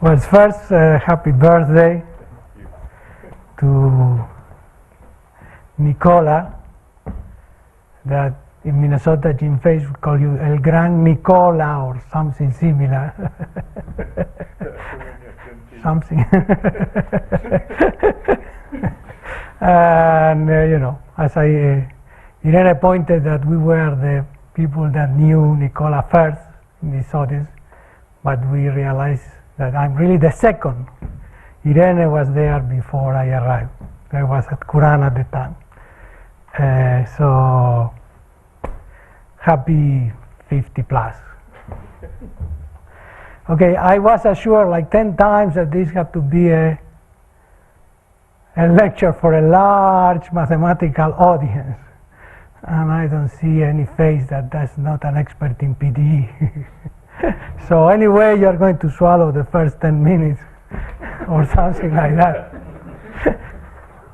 Well, first, happy birthday to Nicola, that in Minnesota Jim Face would call you El Gran Nicola or something similar. Something. And, you know, as Irene pointed that we were the people that knew Nicola first in this audience, but we realized that I'm really the second. Irene was there before I arrived. I was at Quran at the time. So happy 50 plus. Okay, I was assured like 10 times that this had to be a lecture for a large mathematical audience. And I don't see any face that's not an expert in PDE. So anyway, you're going to swallow the first 10 minutes or something like that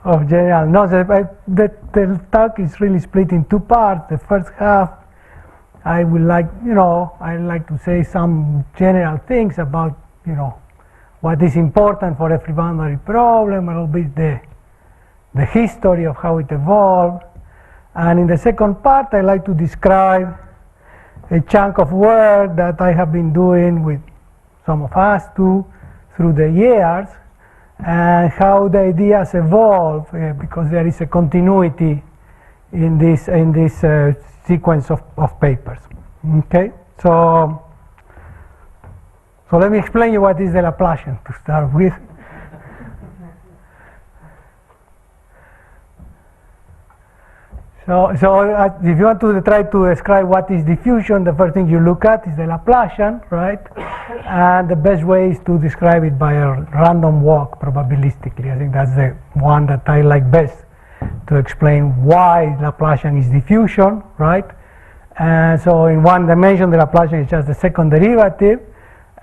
of general knowledge. The talk is really split in two parts. The first half, I would like, I like to say some general things about, what is important for every boundary problem, a little bit the history of how it evolved. And in the second part, I like to describe a chunk of work that I have been doing with some of us too through the years, and how the ideas evolve, because there is a continuity in this sequence of papers. Okay, so let me explain you what is the Laplacian to start with. So if you want to try to describe what is diffusion, the first thing you look at is the Laplacian, right? And the best way is to describe it by a random walk probabilistically. I think that's the one that I like best to explain why Laplacian is diffusion, right? And so in one dimension, the Laplacian is just the second derivative.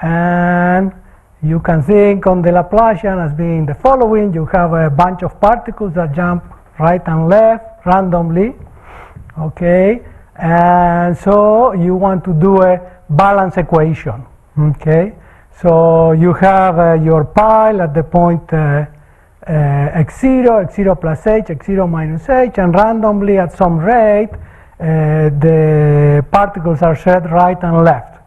And you can think on the Laplacian as being the following. You have a bunch of particles that jump right and left randomly, okay, and so you want to do a balance equation, okay, so you have your pile at the point x0 plus h, x0 minus h, and randomly at some rate the particles are set right and left,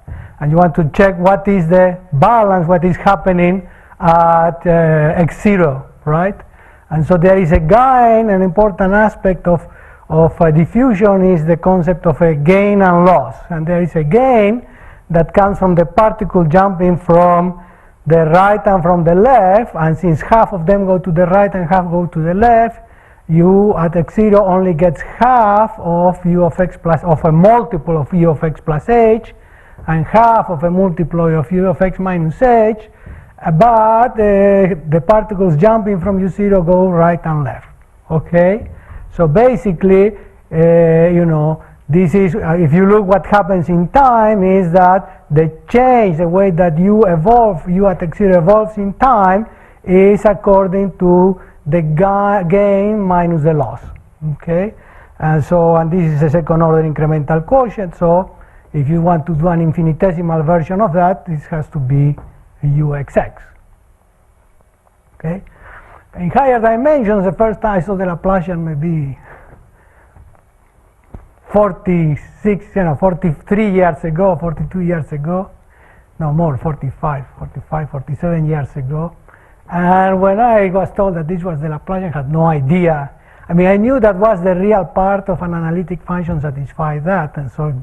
and you want to check what is the balance, what is happening at x0, right? And so there is a gain. An important aspect of diffusion is the concept of a gain and loss. And there is a gain that comes from the particle jumping from the right and from the left. And since half of them go to the right and half go to the left, you at x0 only gets half of u of x plus, of a multiple of u of x plus h, and half of a multiple of u of x minus h. But the particles jumping from u0 go right and left, okay? So basically, this is, if you look what happens in time is that the change, the way that u at x0 evolves in time is according to the gain minus the loss, okay? And this is a second order incremental quotient, so if you want to do an infinitesimal version of that, this has to be uxx, okay? In higher dimensions, the first time I saw the Laplacian maybe 46, 43 years ago, 42 years ago, no more, 45, 47 years ago. And when I was told that this was the Laplacian, I had no idea. I mean, I knew that was the real part of an analytic function satisfy that, and so it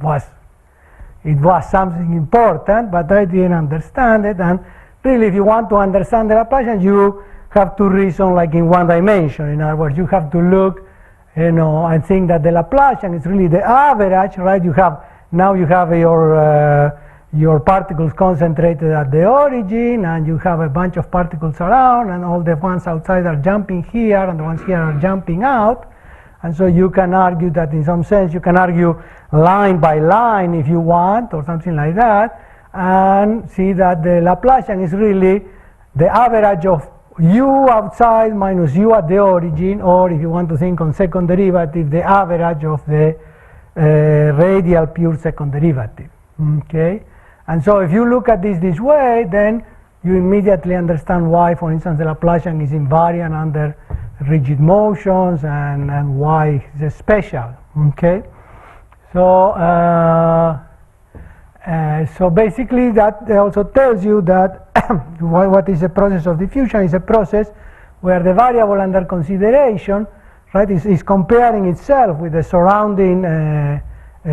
was something important, but I didn't understand it. And really, if you want to understand the Laplacian, you have to reason like in one dimension. In other words, you have to look, and think that the Laplacian is really the average, right? Now you have your particles concentrated at the origin, and you have a bunch of particles around, and all the ones outside are jumping here, and the ones here are jumping out. And so you can argue that in some sense, you can argue line by line if you want, or something like that, and see that the Laplacian is really the average of u outside minus u at the origin, or if you want to think on second derivative, the average of the radial pure second derivative, okay? And so if you look at this way, then you immediately understand why, for instance, the Laplacian is invariant under rigid motions and why it's special. Okay, so so basically that also tells you that what is a process of diffusion is a process where the variable under consideration, right, is comparing itself with the surrounding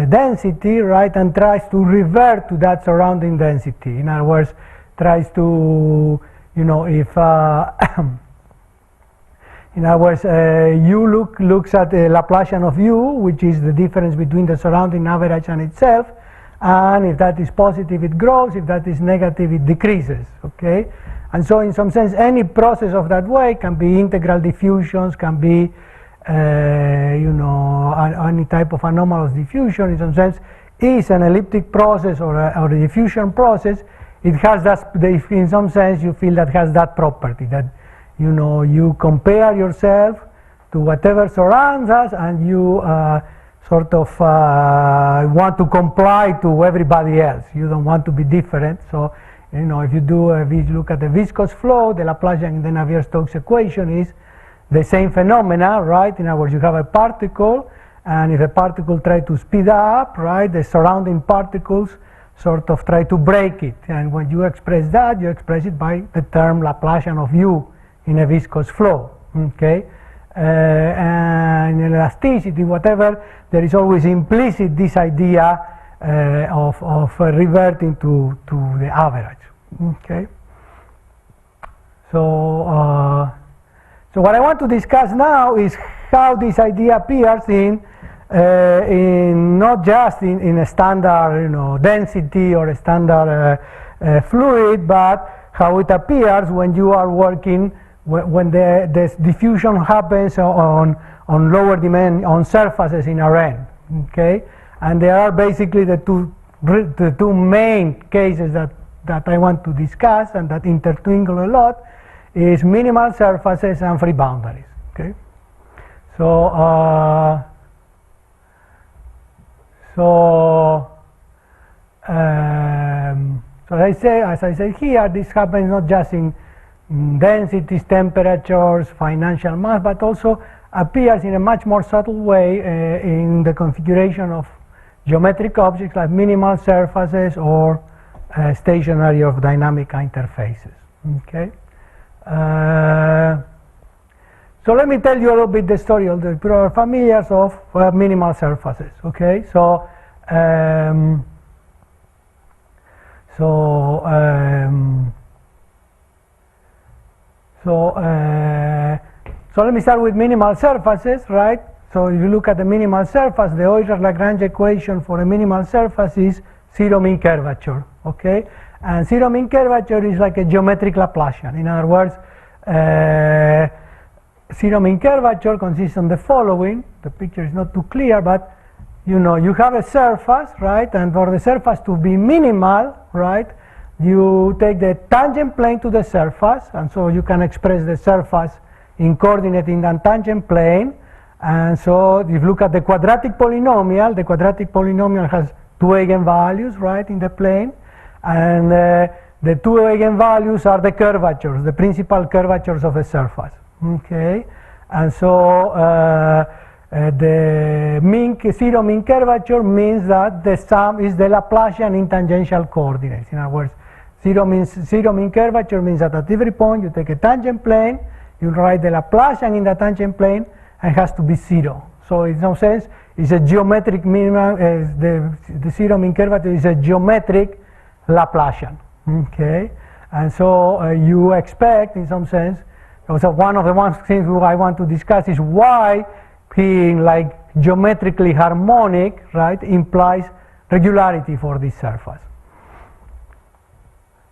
density, right, and tries to revert to that surrounding density. In other words, tries to, you know, if in other words, u looks at the Laplacian of u, which is the difference between the surrounding average and itself, and if that is positive it grows, if that is negative it decreases. Okay, and so in some sense any process of that way can be integral diffusions, can be you know, any type of anomalous diffusion. In some sense is an elliptic process or a diffusion process. It has that, in some sense you feel that has that property, that, you know, you compare yourself to whatever surrounds us and you sort of want to comply to everybody else. You don't want to be different. So, you know, if you look at the viscous flow, the Laplacian in the Navier-Stokes equation is the same phenomena, right? In other words, you have a particle, and if a particle tries to speed up, right, the surrounding particles sort of try to break it. And when you express that, you express it by the term Laplacian of u in a viscous flow. Okay, and in elasticity, whatever, there is always implicit this idea of reverting to the average. Okay, so so what I want to discuss now is how this idea appears in not just in a standard, you know, density or a standard fluid, but how it appears when you are working, when the diffusion happens on lower dimension, on surfaces in Rn. Okay, and there are basically the two main cases that I want to discuss and that intertwingle a lot is minimal surfaces and free boundaries. Okay, so so as I say here, this happens not just in densities, temperatures, financial mass, but also appears in a much more subtle way in the configuration of geometric objects like minimal surfaces or stationary or dynamic interfaces. Okay. So let me tell you a little bit the story of the familiars of minimal surfaces. Okay, so so let me start with minimal surfaces, right? So if you look at the minimal surface, the Euler-Lagrange equation for a minimal surface is zero mean curvature. Okay, and zero mean curvature is like a geometric Laplacian. In other words, zero mean curvature consists on the following. The picture is not too clear, but you know, you have a surface, right? And for the surface to be minimal, right, you take the tangent plane to the surface, and so you can express the surface in coordinate in the tangent plane. And so if you look at the quadratic polynomial has two eigenvalues, right, in the plane, and the two eigenvalues are the curvatures, the principal curvatures of a surface. Okay, and so the zero mean curvature means that the sum is the Laplacian in tangential coordinates. In other words, zero mean curvature means that at every point you take a tangent plane, you write the Laplacian in the tangent plane, and it has to be zero. So in some sense, it's a geometric minimum. The zero mean curvature is a geometric Laplacian. Okay, and so you expect, in some sense. So one of the things I want to discuss is why being like geometrically harmonic, right, implies regularity for this surface.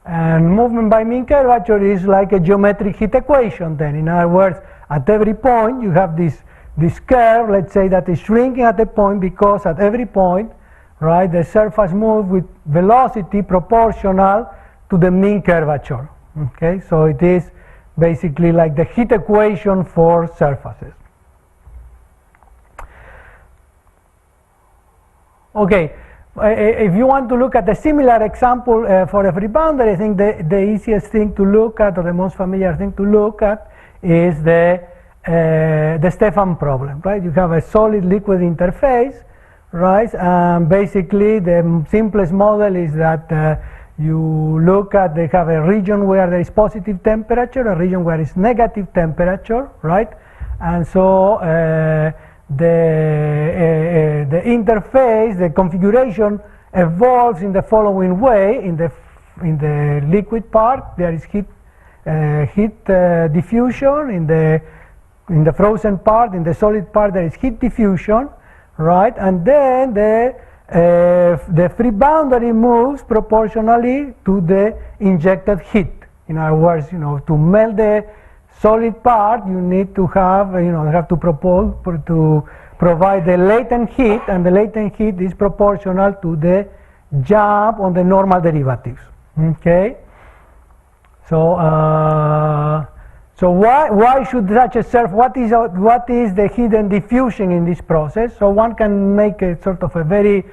And movement by mean curvature is like a geometric heat equation then. In other words, at every point you have this curve, let's say, that is shrinking at a point because at every point, right, the surface moves with velocity proportional to the mean curvature. Okay, so it is basically like the heat equation for surfaces. Okay, if you want to look at a similar example for a free boundary, I think the easiest thing to look at, or the most familiar thing to look at, is the Stefan problem, right? You have a solid-liquid interface, right? Basically, the simplest model is that you look at, they have a region where there is positive temperature, a region where is negative temperature, right? And so the interface, the configuration evolves in the following way. In the liquid part, there is heat diffusion. In the frozen part, in the solid part, there is heat diffusion, right? And then the free boundary moves proportionally to the injected heat. In other words, to melt the solid part, you need to have, to provide the latent heat, and the latent heat is proportional to the jump on the normal derivatives. Okay. So why should such a surface? What is the hidden diffusion in this process? So one can make a sort of a very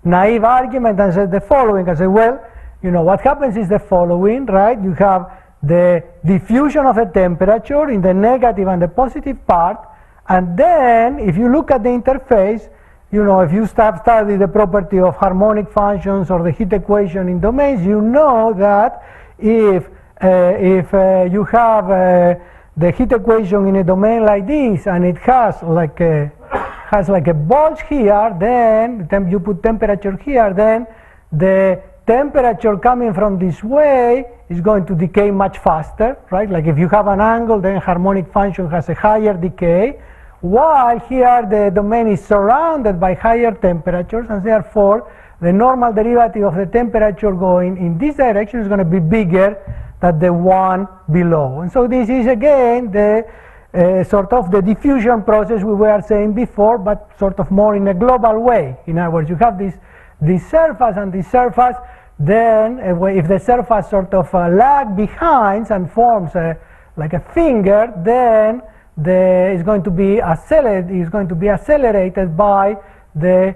naive argument and say the following. I say, well, what happens is the following, right? You have the diffusion of the temperature in the negative and the positive part, and then if you look at the interface, if you study the property of harmonic functions or the heat equation in domains, you know that if you have the heat equation in a domain like this, and it has like a bulge here, then you put temperature here, then the temperature coming from this way is going to decay much faster, right? Like if you have an angle, then harmonic function has a higher decay, while here the domain is surrounded by higher temperatures, and therefore the normal derivative of the temperature going in this direction is going to be bigger than the one below. And so this is again the sort of the diffusion process we were saying before, but sort of more in a global way. In other words, you have this surface, and this surface, then if the surface sort of lag behind and forms like a finger, then is going to be accelerated by the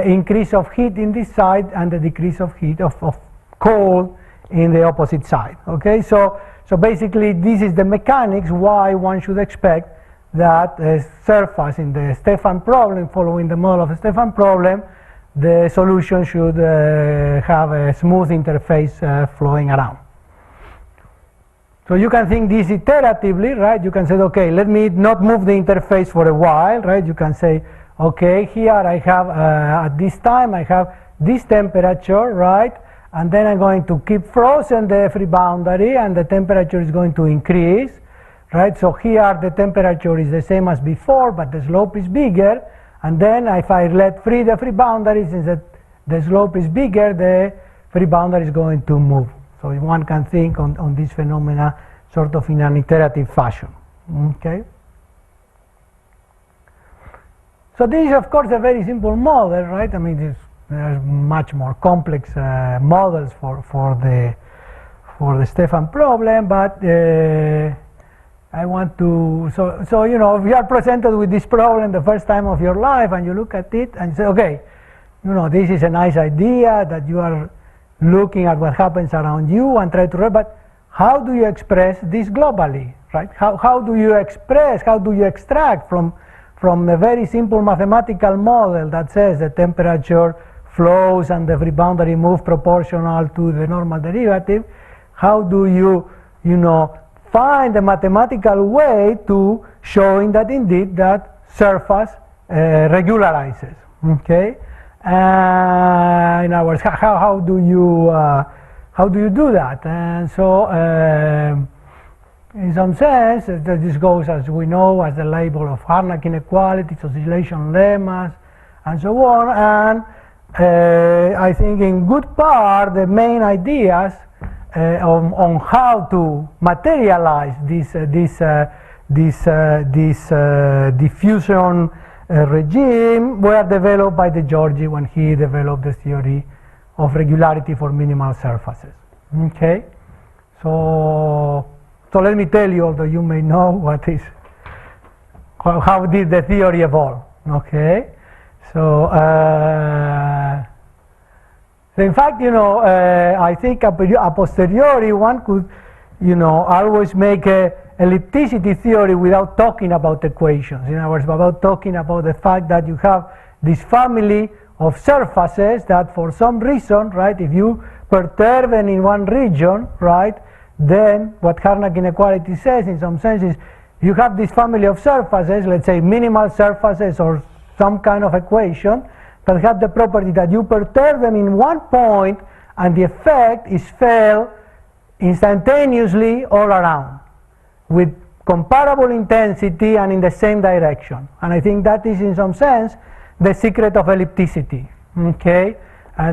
increase of heat in this side and the decrease of heat of cold in the opposite side. Okay, so basically this is the mechanics why one should expect that a surface in the Stefan problem, following the model of the Stefan problem, the solution should have a smooth interface flowing around. So you can think this iteratively, right? You can say, okay, let me not move the interface for a while, right? You can say, okay, here I have, at this time, I have this temperature, right? And then I'm going to keep frozen the free boundary, and the temperature is going to increase, right? So here the temperature is the same as before, but the slope is bigger. And then if I let free the free boundary, since the slope is bigger, the free boundary is going to move. So one can think on this phenomena sort of in an iterative fashion. Okay. So this is of course a very simple model, right? I mean, there are much more complex models for the Stefan problem, but I want to, so if you are presented with this problem the first time of your life, and you look at it and say, okay, this is a nice idea that you are looking at what happens around you and try to, but how do you express this globally, right? How do you extract from a very simple mathematical model that says the temperature flows and the free boundary move proportional to the normal derivative, how do you, find a mathematical way to showing that indeed that surface regularizes, okay? In other words, how do you do that? And so, in some sense, this goes, as we know, as the label of Harnack inequalities, oscillation lemmas, and so on. And I think, in good part, the main ideas on how to materialize this diffusion regime were developed by the Giorgi when he developed the theory of regularity for minimal surfaces. Okay, so let me tell you, although you may know how did the theory evolve. Okay, so So in fact, I think a posteriori one could, always make a ellipticity theory without talking about equations. In other words, without talking about the fact that you have this family of surfaces that for some reason, right, if you perturb them in one region, right, then what Harnack inequality says in some sense is you have this family of surfaces, let's say minimal surfaces or some kind of equation that have the property that you perturb them in one point and the effect is felt instantaneously all around with comparable intensity and in the same direction. And I think that is in some sense the secret of ellipticity. Okay,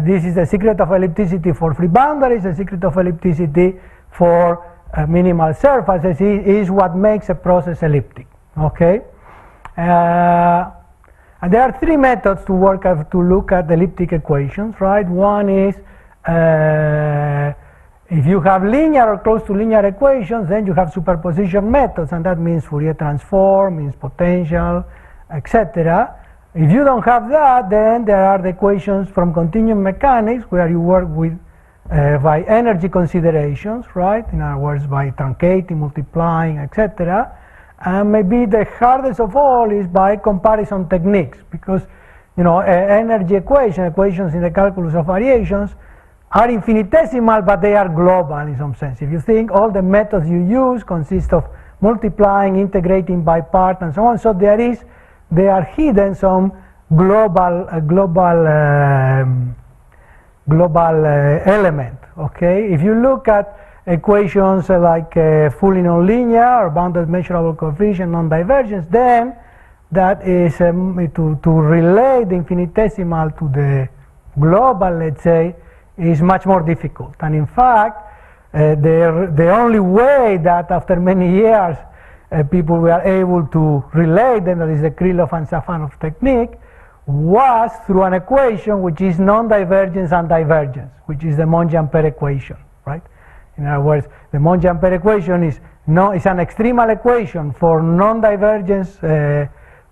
this is the secret of ellipticity for free boundaries. The secret of ellipticity for minimal surfaces is what makes a process elliptic. Okay, and there are three methods to look at elliptic equations. Right, one is if you have linear or close to linear equations, then you have superposition methods, and that means Fourier transform, means potential, etc. If you don't have that, then there are the equations from continuum mechanics where you work with by energy considerations, right? In other words, by truncating, multiplying, etc. And maybe the hardest of all is by comparison techniques, because energy equations in the calculus of variations are infinitesimal, but they are global in some sense. If you think all the methods you use consist of multiplying, integrating by part, and so on, so they are hidden some global element. Okay, if you look at equations like fully nonlinear or bounded measurable coefficient non-divergence, then that is to relate the infinitesimal to the global, let's say, is much more difficult. And in fact, the only way that after many years people were able to relate them, that is the Krylov and Safanov technique, was through an equation which is non-divergence and divergence, which is the Monge-Ampere equation, right? In other words, the Monge-Ampere equation is an extremal equation for non-divergence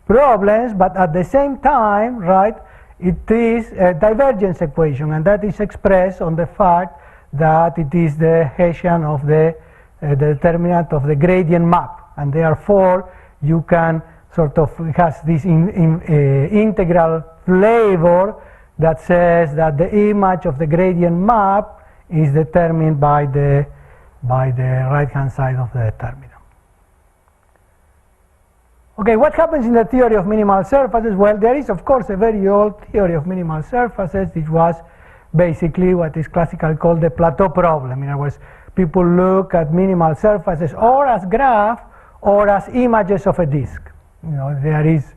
problems, but at the same time, right, it is a divergence equation, and that is expressed on the fact that it is the Hessian of the determinant of the gradient map, and therefore you can sort of has this integral flavor that says that the image of the gradient map is determined by the right hand side of the determinant. Okay, what happens in the theory of minimal surfaces? Well, there is of course a very old theory of minimal surfaces. It was basically what is classically called the plateau problem. In other words, people look at minimal surfaces or as graph or as images of a disk. There is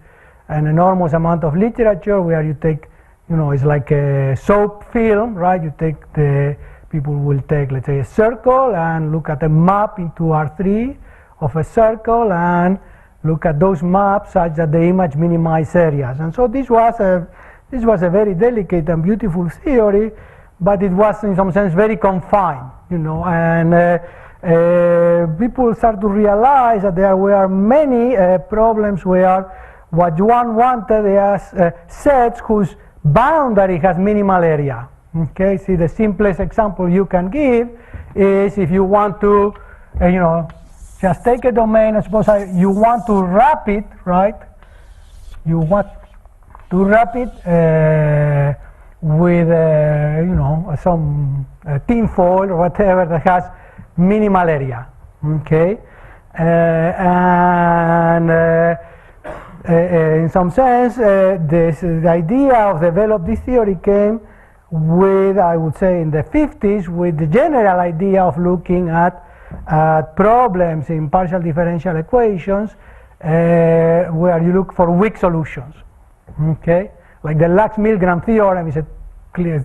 an enormous amount of literature where you take, it's like a soap film, right? People will take, let's say, a circle and look at a map into R3 of a circle and look at those maps such that the image minimize areas. And so this was a very delicate and beautiful theory, but it was in some sense very confined, and people start to realize that there were many problems where what one wanted is sets whose boundary has minimal area. Okay, see, the simplest example you can give is if you want to, just take a domain, and suppose you want to wrap it, right? You want to wrap it with, some tin foil or whatever that has minimal area, okay? In some sense, the idea of develop this theory came with, I would say, in the 50s, with the general idea of looking at problems in partial differential equations where you look for weak solutions, okay? Like the Lax-Milgram theorem is a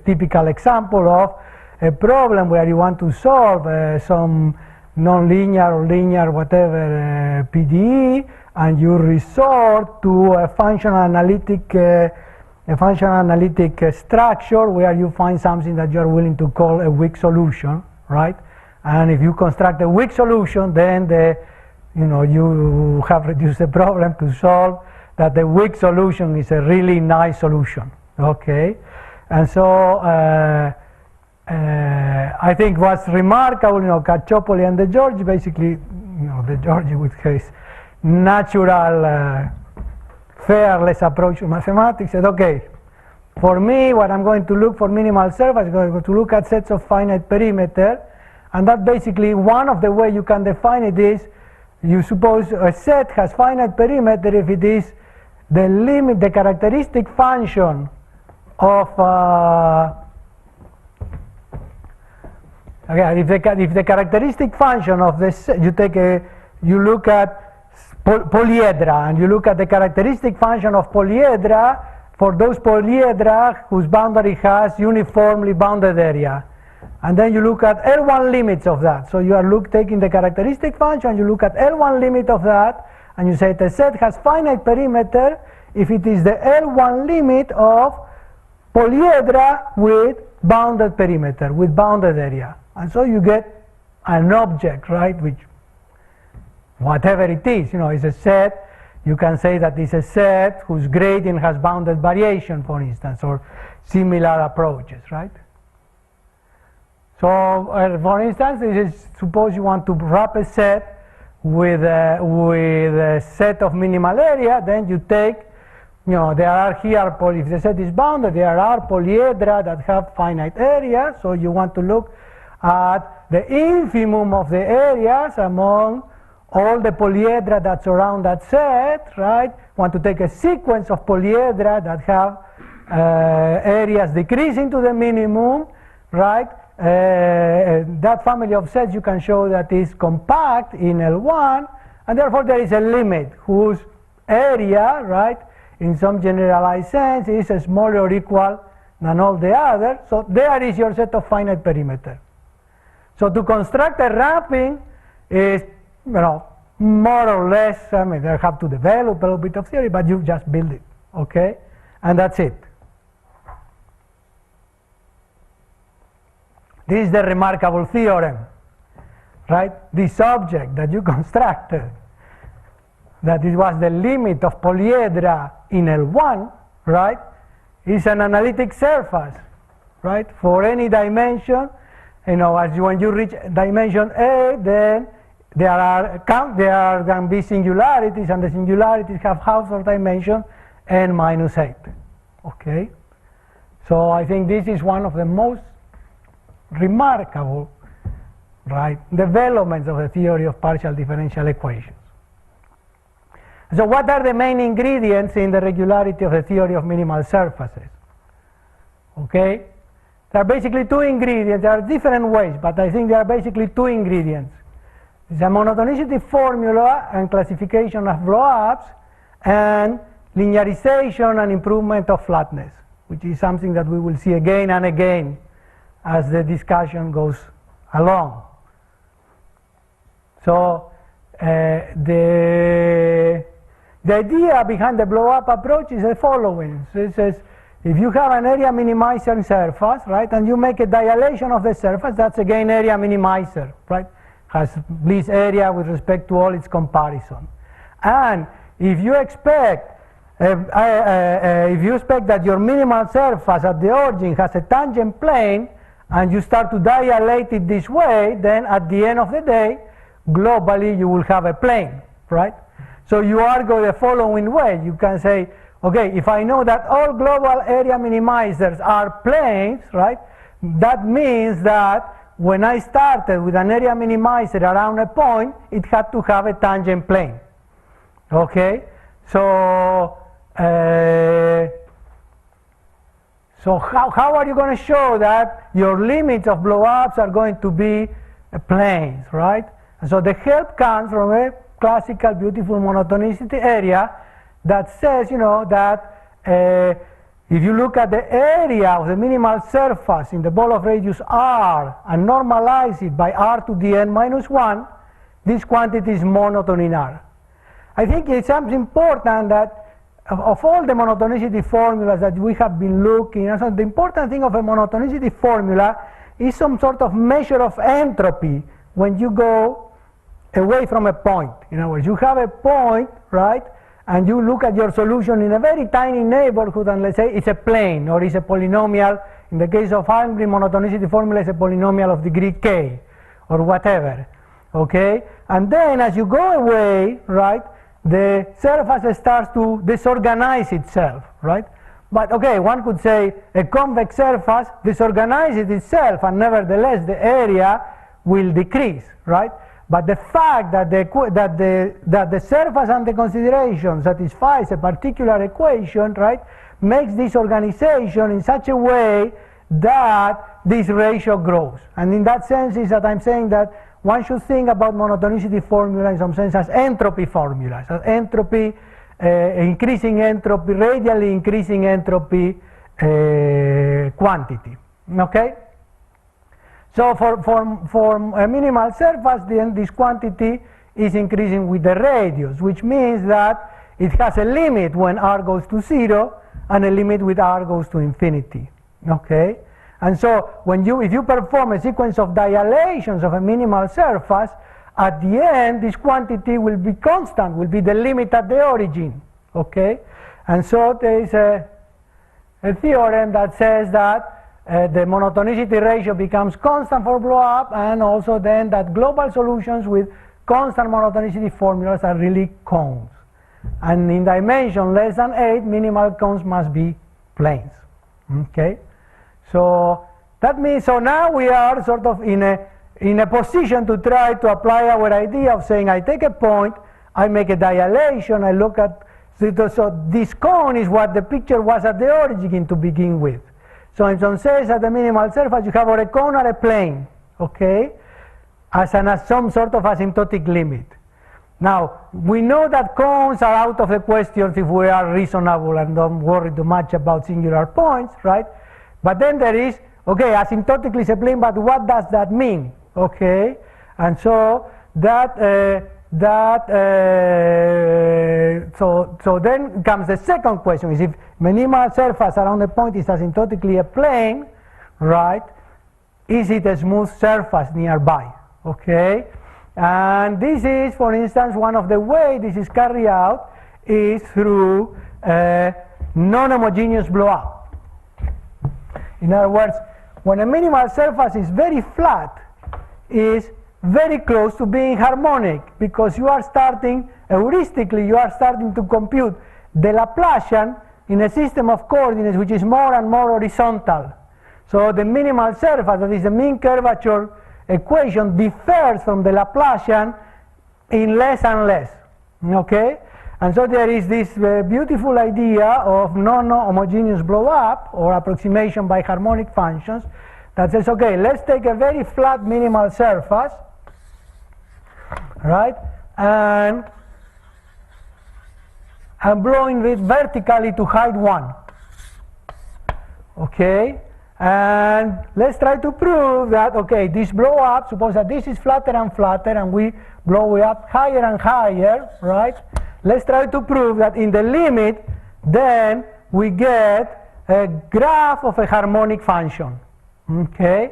typical example of a problem where you want to solve some non-linear or linear whatever PDE, and you resort to a functional analytic structure where you find something that you are willing to call a weak solution, right? And if you construct a weak solution, then you have reduced the problem to solve that the weak solution is a really nice solution, okay? And so I think was remarkable, Cacciopoli and the Giorgi, basically, the Giorgi with his natural, fearless approach to mathematics said, okay, for me, what I'm going to look for minimal surface, I'm going to look at sets of finite perimeter, and that basically one of the ways you can define it is, you suppose a set has finite perimeter if it is the limit, the characteristic function of okay, if the characteristic function of this, you look at polyhedra, and you look at the characteristic function of polyhedra for those polyhedra whose boundary has uniformly bounded area. And then you look at L1 limits of that. So you are taking the characteristic function, you look at L1 limit of that, and you say the set has finite perimeter if it is the L1 limit of polyhedra with bounded perimeter, with bounded area. And so you get an object, right, which, whatever it is, is a set. You can say that it's a set whose gradient has bounded variation, for instance, or similar approaches, right? So, for instance, suppose you want to wrap a set with a set of minimal area, then you take, there are here, if the set is bounded, there are polyhedra that have finite area, so you want to look at the infimum of the areas among all the polyhedra that surround that set, right? Want to take a sequence of polyhedra that have areas decreasing to the minimum, right? That family of sets you can show that is compact in L1, and therefore there is a limit whose area, right, in some generalized sense is smaller or equal than all the others. So there is your set of finite perimeter. So to construct a wrapping is, more or less, they have to develop a little bit of theory, but you just build it, okay? And that's it. This is the remarkable theorem, right? This object that you constructed, that it was the limit of polyhedra in L1, right, is an analytic surface, right? For any dimension, when you reach dimension A, then there can be singularities, and the singularities have half of dimension n minus 8, okay? So I think this is one of the most remarkable, right, developments of the theory of partial differential equations. So what are the main ingredients in the regularity of the theory of minimal surfaces? Okay, there are basically two ingredients. There are different ways, but I think there are basically two ingredients. It's a monotonicity formula and classification of blowups, and linearization and improvement of flatness, which is something that we will see again and again as the discussion goes along. So the idea behind the blowup approach is the following. So it says, if you have an area minimizer surface, right, and you make a dilation of the surface, that's again area minimizer, right? Has this area with respect to all its comparison. And if you expect that your minimal surface at the origin has a tangent plane, and you start to dilate it this way, then at the end of the day, globally you will have a plane, right? So you argue the following way. You can say, okay, if I know that all global area minimizers are planes, right, that means that when I started with an area minimizer around a point, it had to have a tangent plane, okay? So how are you going to show that your limits of blowups are going to be planes, right? And so the help comes from a classical beautiful monotonicity area that says, that if you look at the area of the minimal surface in the ball of radius r and normalize it by r to the n minus 1, this quantity is monotone in R. I think it's something important that of all the monotonicity formulas that we have been looking, so the important thing of a monotonicity formula is some sort of measure of entropy when you go away from a point. In other words, you have a point, right, and you look at your solution in a very tiny neighborhood, and let's say it's a plane or it's a polynomial In the case of Almgren, monotonicity formula is a polynomial of degree k, or whatever, okay? And then as you go away, right, the surface starts to disorganize itself, right? But okay, one could say a convex surface disorganizes itself, and nevertheless the area will decrease, right? But the fact that the surface under consideration satisfies a particular equation, right, makes this organization in such a way that this ratio grows. And in that sense is that I'm saying that one should think about monotonicity formula in some sense as entropy formulas, as entropy, increasing entropy, radially increasing entropy quantity, okay? So for a minimal surface, then this quantity is increasing with the radius, which means that it has a limit when r goes to 0 and a limit with r goes to infinity, okay? And so if you perform a sequence of dilations of a minimal surface, at the end this quantity will be constant, will be the limit at the origin, okay? And so there is a theorem that says that the monotonicity ratio becomes constant for Blowup, and also then that global solutions with constant monotonicity formulas are really cones. And in dimension less than 8, minimal cones must be planes, okay? So that means, so now we are sort of in a position to try to apply our idea of saying I take a point, I make a dilation, I look at, so this cone is what the picture was at the origin to begin with. So in some sense at the minimal surface you have or a cone or a plane, okay, as some sort of asymptotic limit. Now we know that cones are out of the question if we are reasonable and don't worry too much about singular points, right? But then there is, okay, asymptotically is a plane, but what does that mean, okay? And so so then comes the second question, is if minimal surface around the point is asymptotically a plane, right, is it a smooth surface nearby, okay? And this is, for instance, one of the ways this is carried out is through non-homogeneous Blowup. In other words, when a minimal surface is very flat, is very close to being harmonic, because you are starting, heuristically, you are starting to compute the Laplacian in a system of coordinates which is more and more horizontal. So the minimal surface, that is the mean curvature equation, differs from the Laplacian in less and less, okay? And so there is this beautiful idea of non-homogeneous Blowup, or approximation by harmonic functions, that says, okay, let's take a very flat minimal surface, right, and I'm blowing it vertically to height 1, okay? And let's try to prove that, okay, this Blowup, suppose that this is flatter and flatter, and we blow it up higher and higher, right? Let's try to prove that in the limit, then we get a graph of a harmonic function, okay?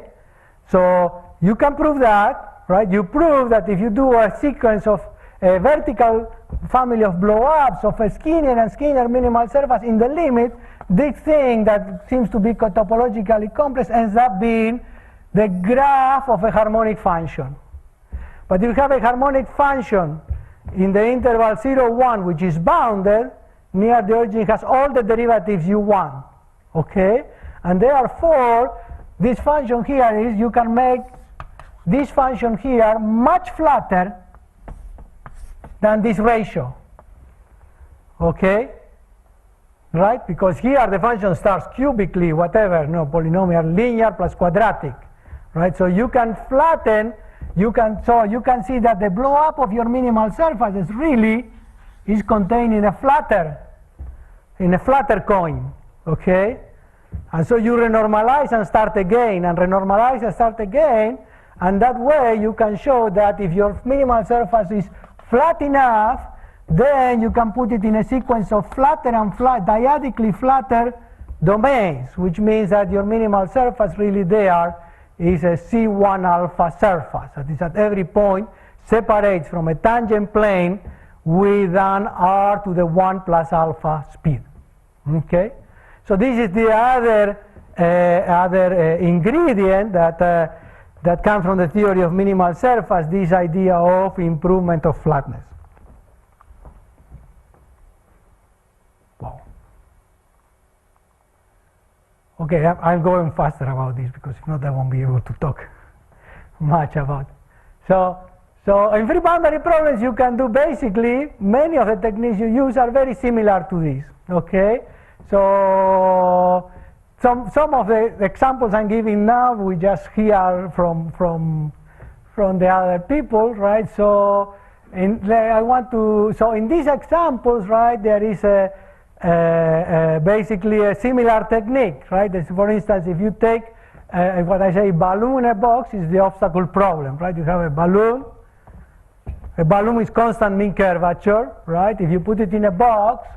So you can prove that, right? You prove that if you do a sequence of a vertical family of Blowups of a Skinner and Skinner minimal surface, in the limit, this thing that seems to be topologically complex ends up being the graph of a harmonic function. But if you have a harmonic function in the interval 0, 1, which is bounded, near the origin has all the derivatives you want, okay? And therefore, this function here is, you can make this function here much flatter than this ratio, okay? Right? Because here the function starts cubically, whatever, no, polynomial, linear plus quadratic, right? So you can flatten, so you can see that the Blowup of your minimal surfaces really is contained in a flatter coin, okay? And so you renormalize and start again, and renormalize and start again, and that way you can show that if your minimal surface is flat enough, then you can put it in a sequence of flatter and dyadically flatter domains, which means that your minimal surface really there is a C1 alpha surface. That is, at every point separates from a tangent plane with an r to the 1 plus alpha speed, okay? So this is the other ingredient that comes from the theory of minimal surface, this idea of improvement of flatness. Wow. Okay, I'm going faster about this because if not I won't be able to talk much about it. So in free boundary problems you can do basically, many of the techniques you use are very similar to this, okay? So some of the examples I'm giving now we just hear from the other people, right? So in these examples, right, there is basically a similar technique, right? For instance, if you take what I say balloon in a box is the obstacle problem, right? You have a balloon is constant mean curvature, right? If you put it in a box,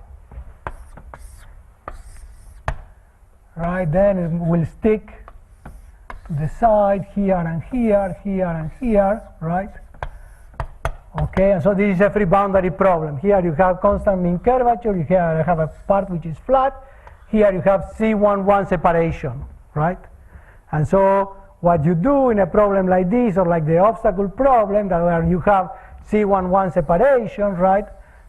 right, then it will stick to the side here and here, here and here, right? Okay, and so this is a free boundary problem. Here you have constant mean curvature, here you have a part which is flat, here you have C11 separation, right? And so what you do in a problem like this, or like the obstacle problem, that where you have C11 separation, right?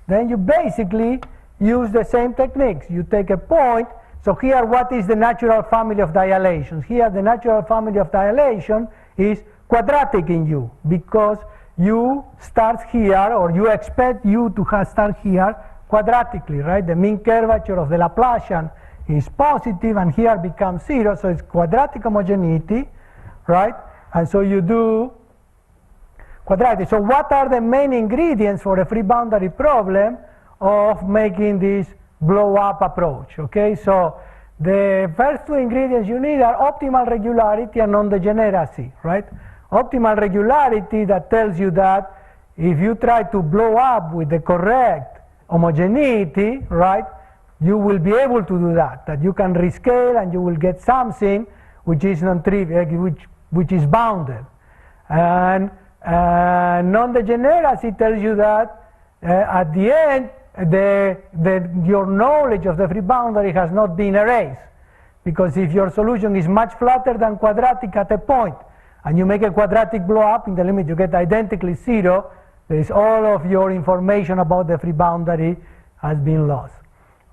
Then you basically use the same techniques. You take a point. So here, what is the natural family of dilations? Here, the natural family of dilation is quadratic in U, because U starts here, or you expect U to start here quadratically, right? The mean curvature of the Laplacian is positive, and here becomes 0, so it's quadratic homogeneity, right? And so you do quadratic. So what are the main ingredients for a free boundary problem of making this blow-up approach? Okay, so the first two ingredients you need are optimal regularity and non-degeneracy, right? Optimal regularity, that tells you that if you try to blow up with the correct homogeneity, right, you will be able to do that you can rescale and you will get something which is non-trivial, which is bounded. And non-degeneracy tells you that at the end your knowledge of the free boundary has not been erased, because if your solution is much flatter than quadratic at a point and you make a quadratic blow up, in the limit you get identically 0, there is all of your information about the free boundary has been lost.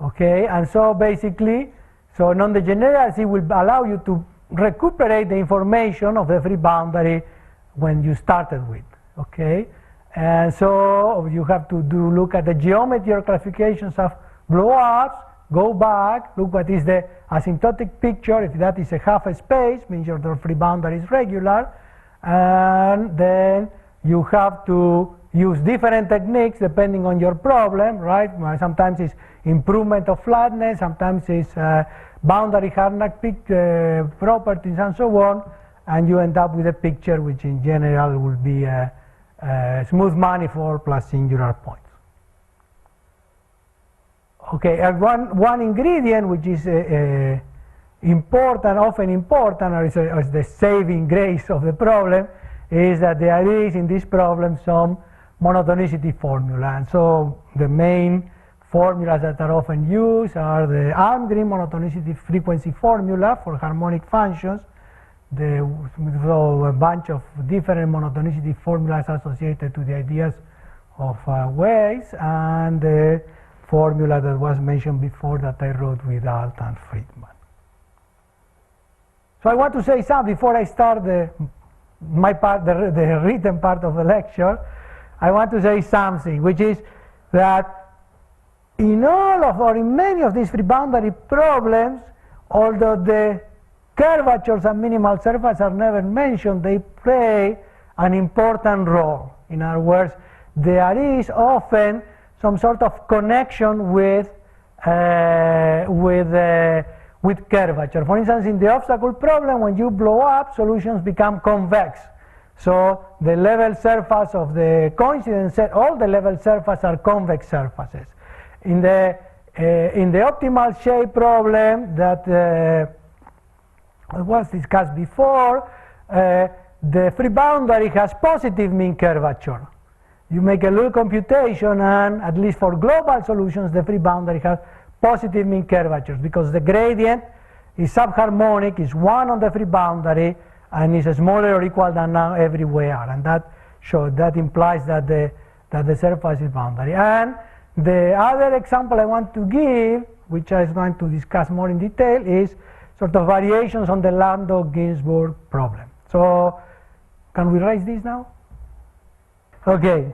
Okay, and so basically, so non-degeneracy will allow you to recuperate the information of the free boundary when you started with, okay? And so you have to look at the geometry or classifications of blow-ups, go back, look what is the asymptotic picture. If that is a half a space, means your free boundary is regular, and then you have to use different techniques depending on your problem, right? Sometimes it's improvement of flatness, sometimes it's boundary Harnack properties and so on, and you end up with a picture which in general will be a smooth manifold plus singular points. Okay, and one ingredient which is important, often important, or is the saving grace of the problem, is that there is in this problem some monotonicity formula. And so the main formulas that are often used are the Almgren monotonicity frequency formula for harmonic functions, so a bunch of different monotonicity formulas associated to the ideas of waves, and the formula that was mentioned before that I wrote with Alt and Friedman. So I want to say something before I start my part, the written part of the lecture. I want to say something, which is that in all of, or in many of these free boundary problems, although the curvatures and minimal surface are never mentioned, they play an important role. In other words, there is often some sort of connection with curvature. For instance, in the obstacle problem, when you blow up, solutions become convex. So the level surface of the coincidence set, all the level surfaces are convex surfaces. In the optimal shape problem that was discussed before, the free boundary has positive mean curvature. You make a little computation, and at least for global solutions, the free boundary has positive mean curvatures, because the gradient is subharmonic, is 1 on the free boundary, and is smaller or equal than now everywhere. And that implies that the surface is boundary. And the other example I want to give, which I was going to discuss more in detail, is sort of variations on the Landau-Ginzburg problem. So can we raise this now? Okay.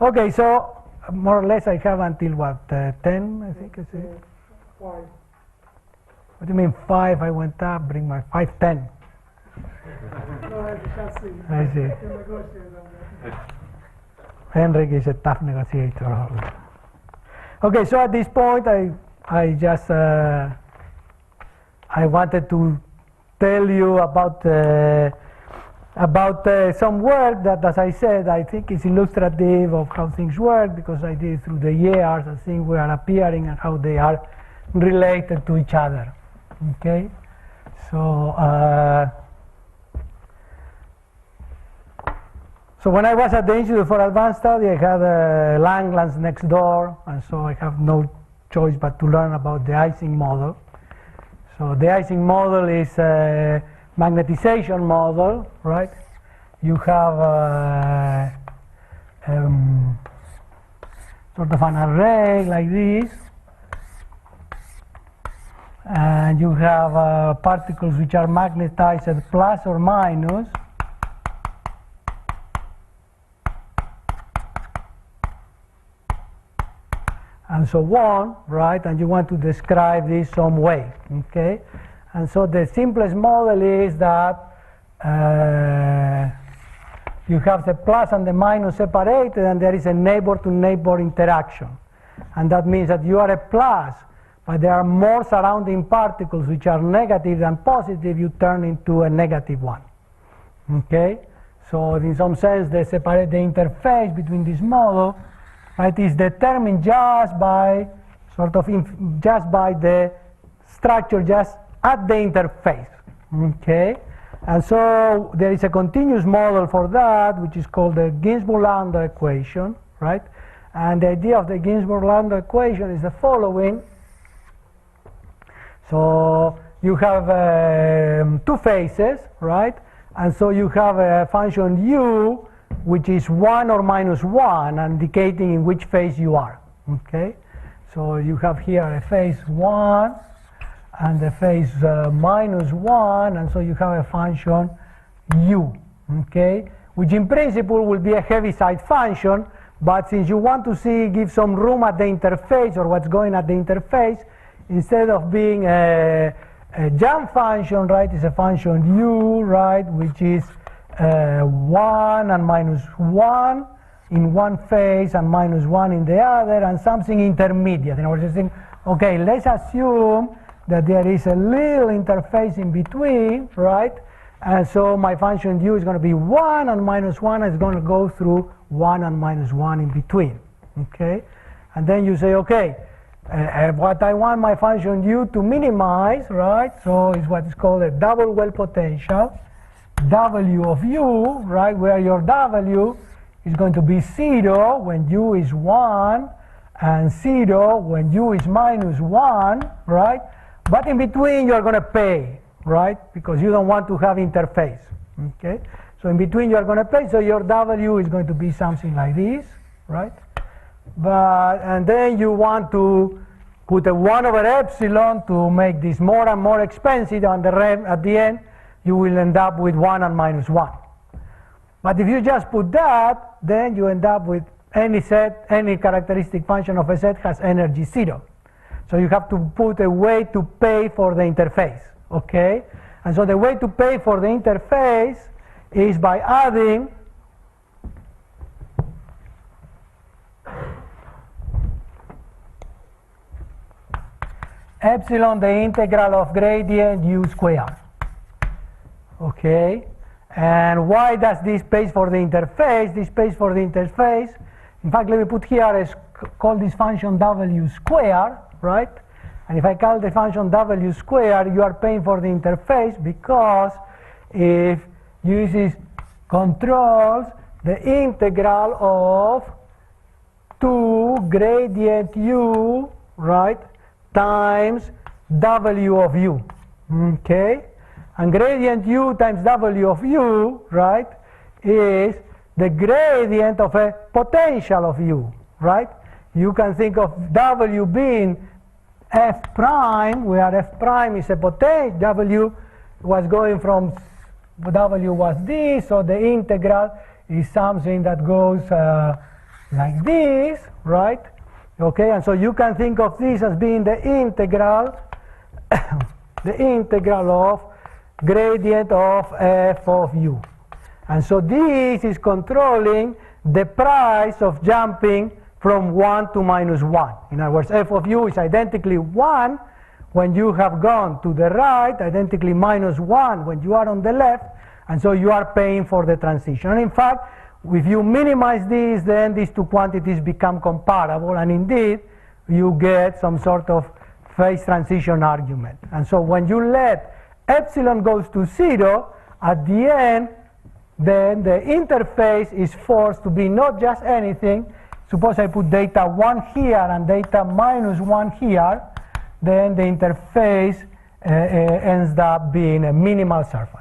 Okay, so more or less I have until what, 10, I think it's it? 5. What do you mean 5? I went up, bring my 5, 10. No, I see. Henrik is a tough negotiator. Okay, so at this point I just I wanted to tell you about some work that, as I said, I think is illustrative of how things work, because I did through the years as things were appearing and how they are related to each other. Okay, so so when I was at the Institute for Advanced Study, I had Langlands next door, and so I have no choice but to learn about the Icing model. So the Icing model is a magnetization model, right? You have sort of an array like this, and you have particles which are magnetized at plus or minus, and so on, right? And you want to describe this some way, okay? And so the simplest model is that you have the plus and the minus separated, and there is a neighbor-to-neighbor interaction. And that means that you are a plus, but there are more surrounding particles which are negative than positive, you turn into a negative one, okay? So in some sense, the interface between this model, right, is determined just by sort of just by the structure just at the interface, okay? And so there is a continuous model for that, which is called the Ginzburg-Landau equation, right? And the idea of the Ginzburg-Landau equation is the following. So you have two phases, right? And so you have a function u, which is 1 or minus 1, indicating in which phase you are, okay? So you have here a phase 1 and a phase minus 1, and so you have a function u, okay? Which in principle will be a Heaviside function, but since you want to give some room at the interface, or what's going at the interface, instead of being a jump function, right, it's a function u, right, which is 1 and minus 1 in one phase and minus 1 in the other, and something intermediate. In other words, saying, okay, let's assume that there is a little interface in between, right? And so my function u is going to be 1 and minus 1 is going to go through 1 and minus 1 in between, okay? And then you say, okay, what I want my function u to minimize, right? So it's what is called a double well potential, W of u, right, where your W is going to be 0 when u is 1 and 0 when u is minus 1, right? But in between you're going to pay, right, because you don't want to have interface, okay? So in between you're going to pay, so your W is going to be something like this, right? And then you want to put a 1 over epsilon to make this more and more expensive, and at the end you will end up with 1 and minus 1. But if you just put that, then you end up with any characteristic function of a set has energy 0. So you have to put a way to pay for the interface, okay? And so the way to pay for the interface is by adding epsilon the integral of gradient u squared, okay? And why does this pay for the interface? This pays for the interface. In fact, let me put here, call this function w squared, right? And if I call the function w squared, you are paying for the interface, because if uses controls the integral of 2 gradient u right, times W of u, okay? And gradient u times W of u, right, is the gradient of a potential of u, right? You can think of W being f prime, where f prime is a potential. W was going from, W was this, so the integral is something that goes like this, right? Okay, and so you can think of this as being the integral, the integral of gradient of f of u. And so this is controlling the price of jumping from 1 to -1. In other words, f of u is identically 1 when you have gone to the right, identically -1 when you are on the left, and so you are paying for the transition. And in fact, if you minimize this, then these two quantities become comparable, and indeed you get some sort of phase transition argument. And so when you let epsilon goes to 0, at the end, then the interface is forced to be not just anything. Suppose I put data 1 here and data -1 here, then the interface ends up being a minimal surface.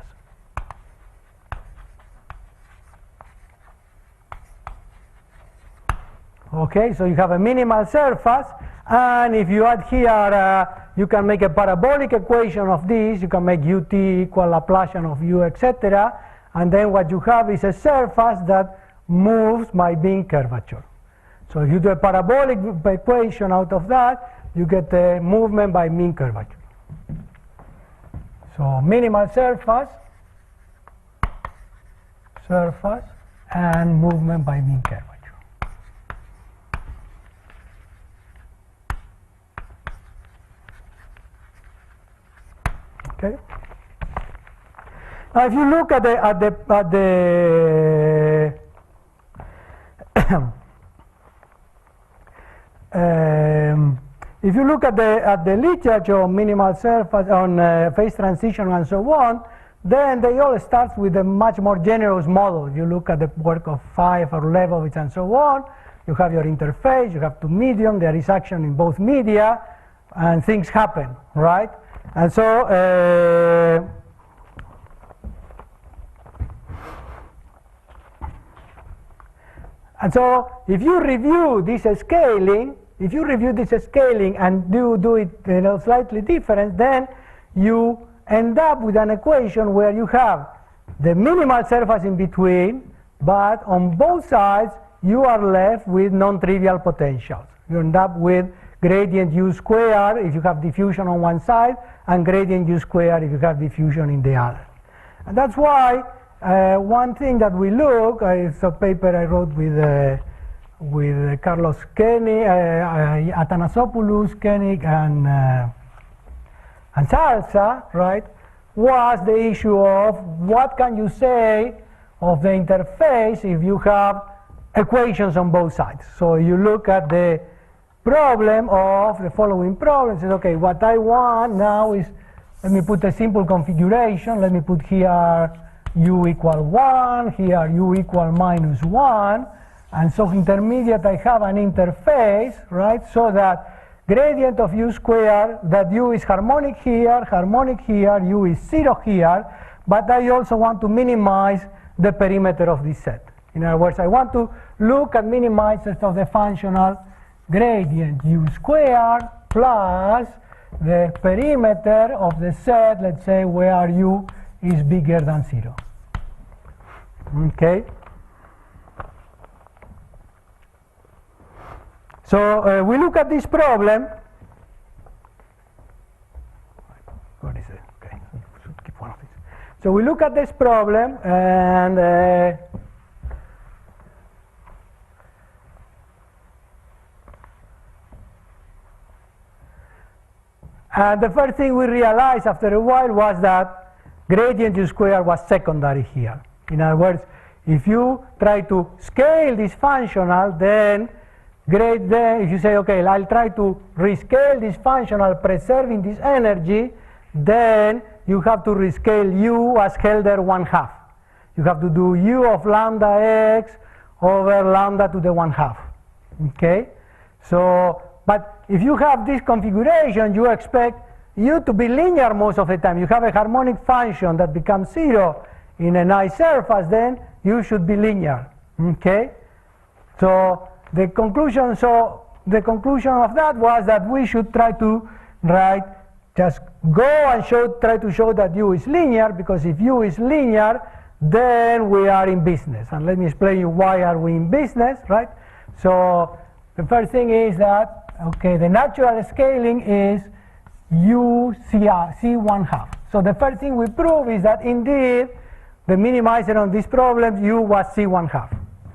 Okay, so you have a minimal surface, and if you add here, you can make a parabolic equation of this. You can make ut equal Laplacian of u, etc. And then what you have is a surface that moves by mean curvature. So if you do a parabolic equation out of that, you get a movement by mean curvature. So minimal surface, and movement by mean curvature. Okay. Now, if you look at if you look at the literature on minimal surface, on phase transition and so on, then they all start with a much more generous model. If you look at the work of 5 or Leibovitz and so on, you have your interface, you have two medium, there is action in both media, and things happen, right? And so if you review this scaling, and do it slightly different, then you end up with an equation where you have the minimal surface in between, but on both sides you are left with non-trivial potentials. You end up with gradient u squared if you have diffusion on one side, and gradient u squared if you have diffusion in the other. And that's why one thing that we look, it's a paper I wrote with Carlos Koenig, Athanasopoulos, Koenig, and Salsa, right, was the issue of what can you say of the interface if you have equations on both sides. So you look at the problem of the following problem, says, okay, what I want now is, let me put a simple configuration, let me put here u equal 1, here u equal -1, and so intermediate I have an interface, right, so that gradient of u squared, that u is harmonic here, u is 0 here, but I also want to minimize the perimeter of this set. In other words, I want to look at minimizers of the functional gradient u squared plus the perimeter of the set, let's say, where u is bigger than 0. Okay. So we look at this problem. What is it? Okay, I should keep one of these. So we look at this problem, and the first thing we realized after a while was that gradient u squared was secondary here. In other words, if you try to scale this functional, then if you say, okay, I'll try to rescale this functional preserving this energy, then you have to rescale u as Helder 1/2. You have to do u of lambda x over lambda to the 1/2. Okay? So, but if you have this configuration, you expect U to be linear most of the time. You have a harmonic function that becomes 0 in a nice surface, then U should be linear. Okay? So the conclusion of that was that we should try to just go and try to show that U is linear, because if U is linear, then we are in business. And let me explain you why are we in business, right? So the first thing is that, okay, the natural scaling is U C1/2. So the first thing we prove is that indeed the minimizer on this problem U was C1/2.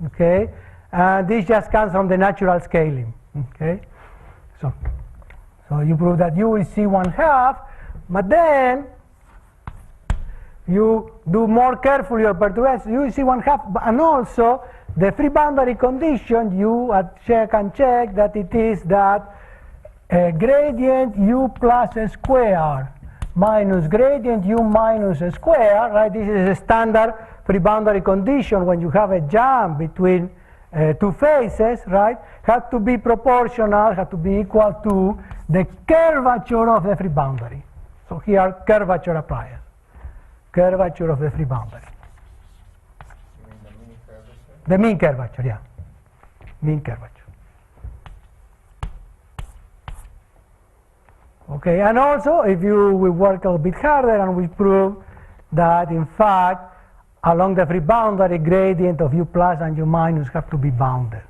Okay, and this just comes from the natural scaling. Okay, so you prove that U is C1/2, but then you do more carefully your perturbation. U is C1/2, and also the free boundary condition you check that it is that gradient U plus a square minus gradient U minus a square, right? This is a standard free boundary condition when you have a jump between two faces, right? Have to be proportional, have to be equal to the curvature of the free boundary. So here curvature applies. Curvature of the free boundary. You mean the mean curvature? The mean curvature, yeah. Mean curvature. Okay, and also if we work a little bit harder and we prove that in fact along the free boundary gradient of U plus and U minus have to be bounded.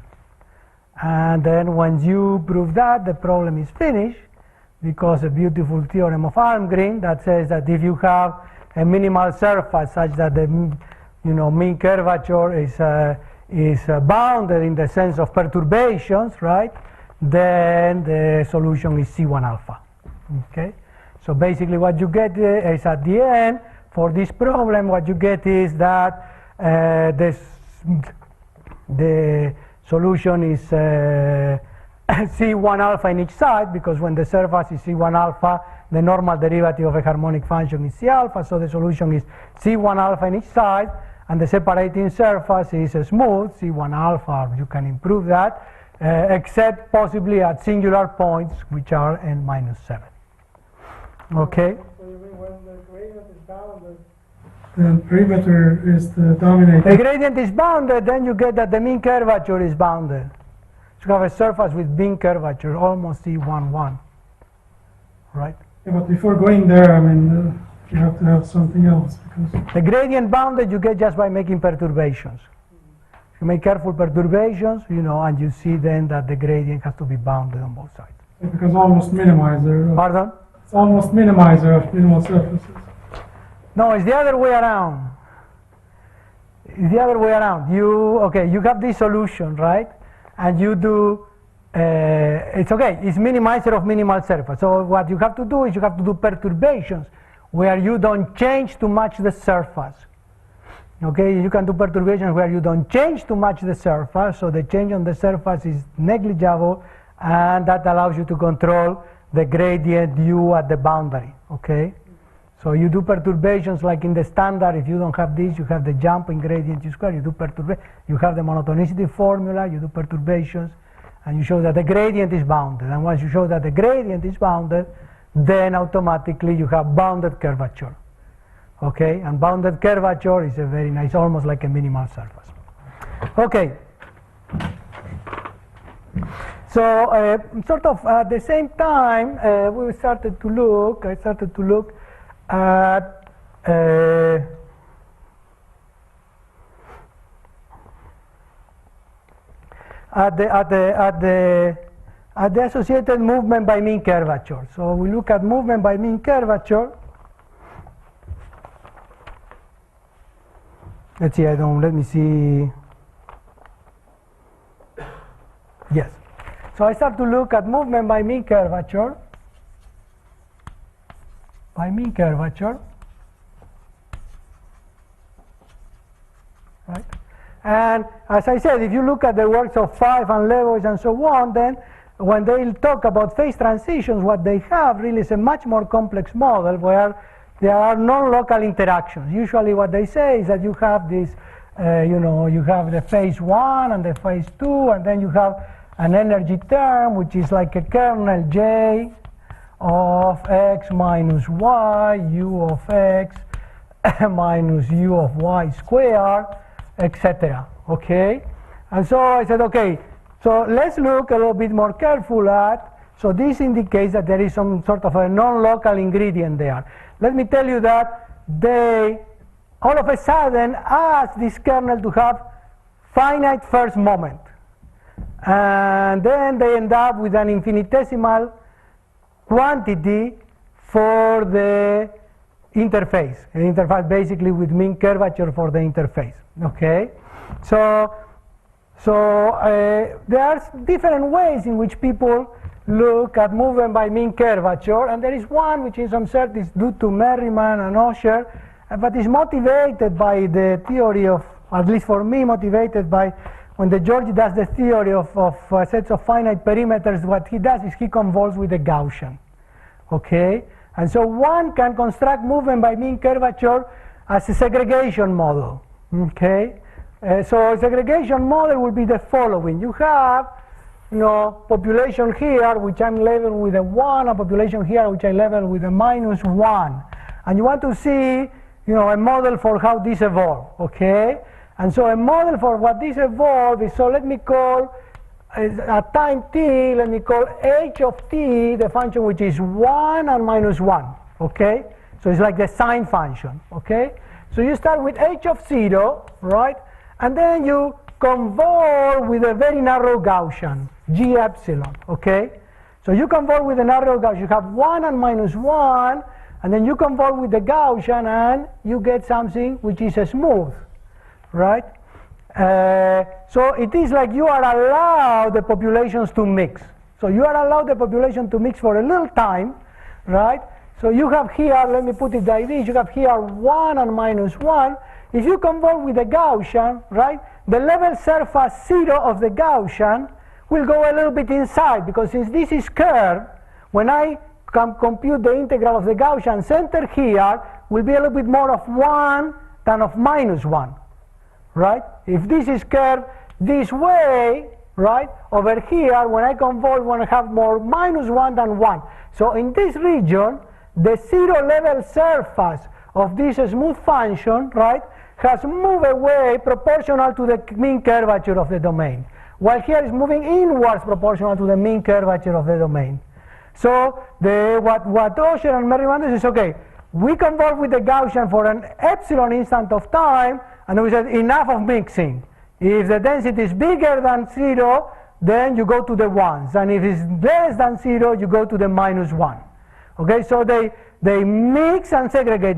And then once you prove that, the problem is finished, because a beautiful theorem of Almgren that says that if you have a minimal surface such that the mean curvature is bounded in the sense of perturbations, right? Then the solution is C1-alpha. Okay, so basically what you get is at the end for this problem, what you get is that the solution is C1-alpha in each side, because when the surface is C1-alpha, the normal derivative of a harmonic function is C-alpha, so the solution is C1-alpha in each side, and the separating surface is smooth, C1-alpha, you can improve that, except possibly at singular points, which are n-7. Okay? So you mean when the gradient is bounded, the perimeter is the dominating? The gradient is bounded, then you get that the mean curvature is bounded. So you have a surface with mean curvature, almost C1-1, right? Yeah, but before going there, I mean, you have to have something else, because the gradient bounded you get just by making perturbations. You make careful perturbations, and you see then that the gradient has to be bounded on both sides. because almost minimizer. Pardon? It's almost minimizer of minimal surfaces. No, it's the other way around. It's the other way around. You have this solution, right? And you do, it's okay, it's minimizer of minimal surface. So what you have to do is you have to do perturbations where you don't change too much the surface. Okay, you can do perturbations where you don't change too much the surface, so the change on the surface is negligible, and that allows you to control the gradient U at the boundary, okay? So you do perturbations like in the standard. If you don't have this, you have the jump in gradient U squared, you do perturbation, you have the monotonicity formula, you do perturbations, and you show that the gradient is bounded. And once you show that the gradient is bounded, then automatically you have bounded curvature. Okay, and bounded curvature is a very nice, almost like a minimal surface. Okay. So sort of at the same time, I started to look at the associated movement by mean curvature. So we look at movement by mean curvature. Let's see, let me see. Yes. So I start to look at movement by mean curvature. By mean curvature. Right? And as I said, if you look at the works of Five and Lewis and so on, then when they talk about phase transitions, what they have really is a much more complex model where there are non-local interactions. Usually what they say is that you have this, you have the phase 1 and the phase 2, and then you have an energy term which is like a kernel J of x minus y, u of x minus u of y squared, etc. Okay? And so I said, okay, so let's look a little bit more careful at, so this indicates that there is some sort of a non-local ingredient there. Let me tell you that they all of a sudden ask this kernel to have finite first moment. And then they end up with an infinitesimal quantity for the interface. An interface basically with mean curvature for the interface. Okay? So there are different ways in which people look at movement by mean curvature, and there is one which in some sense is due to Merriman and Osher, but is motivated by the theory of, at least for me, motivated by when the Giorgi does the theory of sets of finite perimeters. What he does is he convolves with the Gaussian. Okay? And so one can construct movement by mean curvature as a segregation model. Okay? So a segregation model will be the following. You have, population here which I'm level with a 1, a population here which I level with a minus 1. And you want to see, a model for how this evolves. Okay? And so a model for what this evolves is, so let me call at time t, let me call h of t the function which is 1 and minus 1. Okay? So it's like the sine function. Okay? So you start with h of 0, right? And then you convolve with a very narrow Gaussian, g epsilon. Okay? So you convolve with a narrow Gaussian. You have 1 and minus 1, and then you convolve with the Gaussian, and you get something which is smooth. Right? So it is like you are allowed the populations to mix. So you are allowed the population to mix for a little time, right? So you have here, let me put it like this, you have here 1 and minus 1. If you convolve with the Gaussian, right, the level surface 0 of the Gaussian will go a little bit inside, because since this is curved, when I compute the integral of the Gaussian, center here will be a little bit more of 1 than of minus 1. Right? If this is curved this way, right, over here, when I convolve, when I have more minus 1 than 1. So in this region, the 0 level surface of this smooth function, right, has moved away proportional to the mean curvature of the domain, while here is moving inwards proportional to the mean curvature of the domain. So what Osher and Merriman does is, okay, we convolve with the Gaussian for an epsilon instant of time, and we said enough of mixing. If the density is bigger than 0, then you go to the 1s, and if it's less than 0, you go to the minus 1. Okay, so they mix and segregate,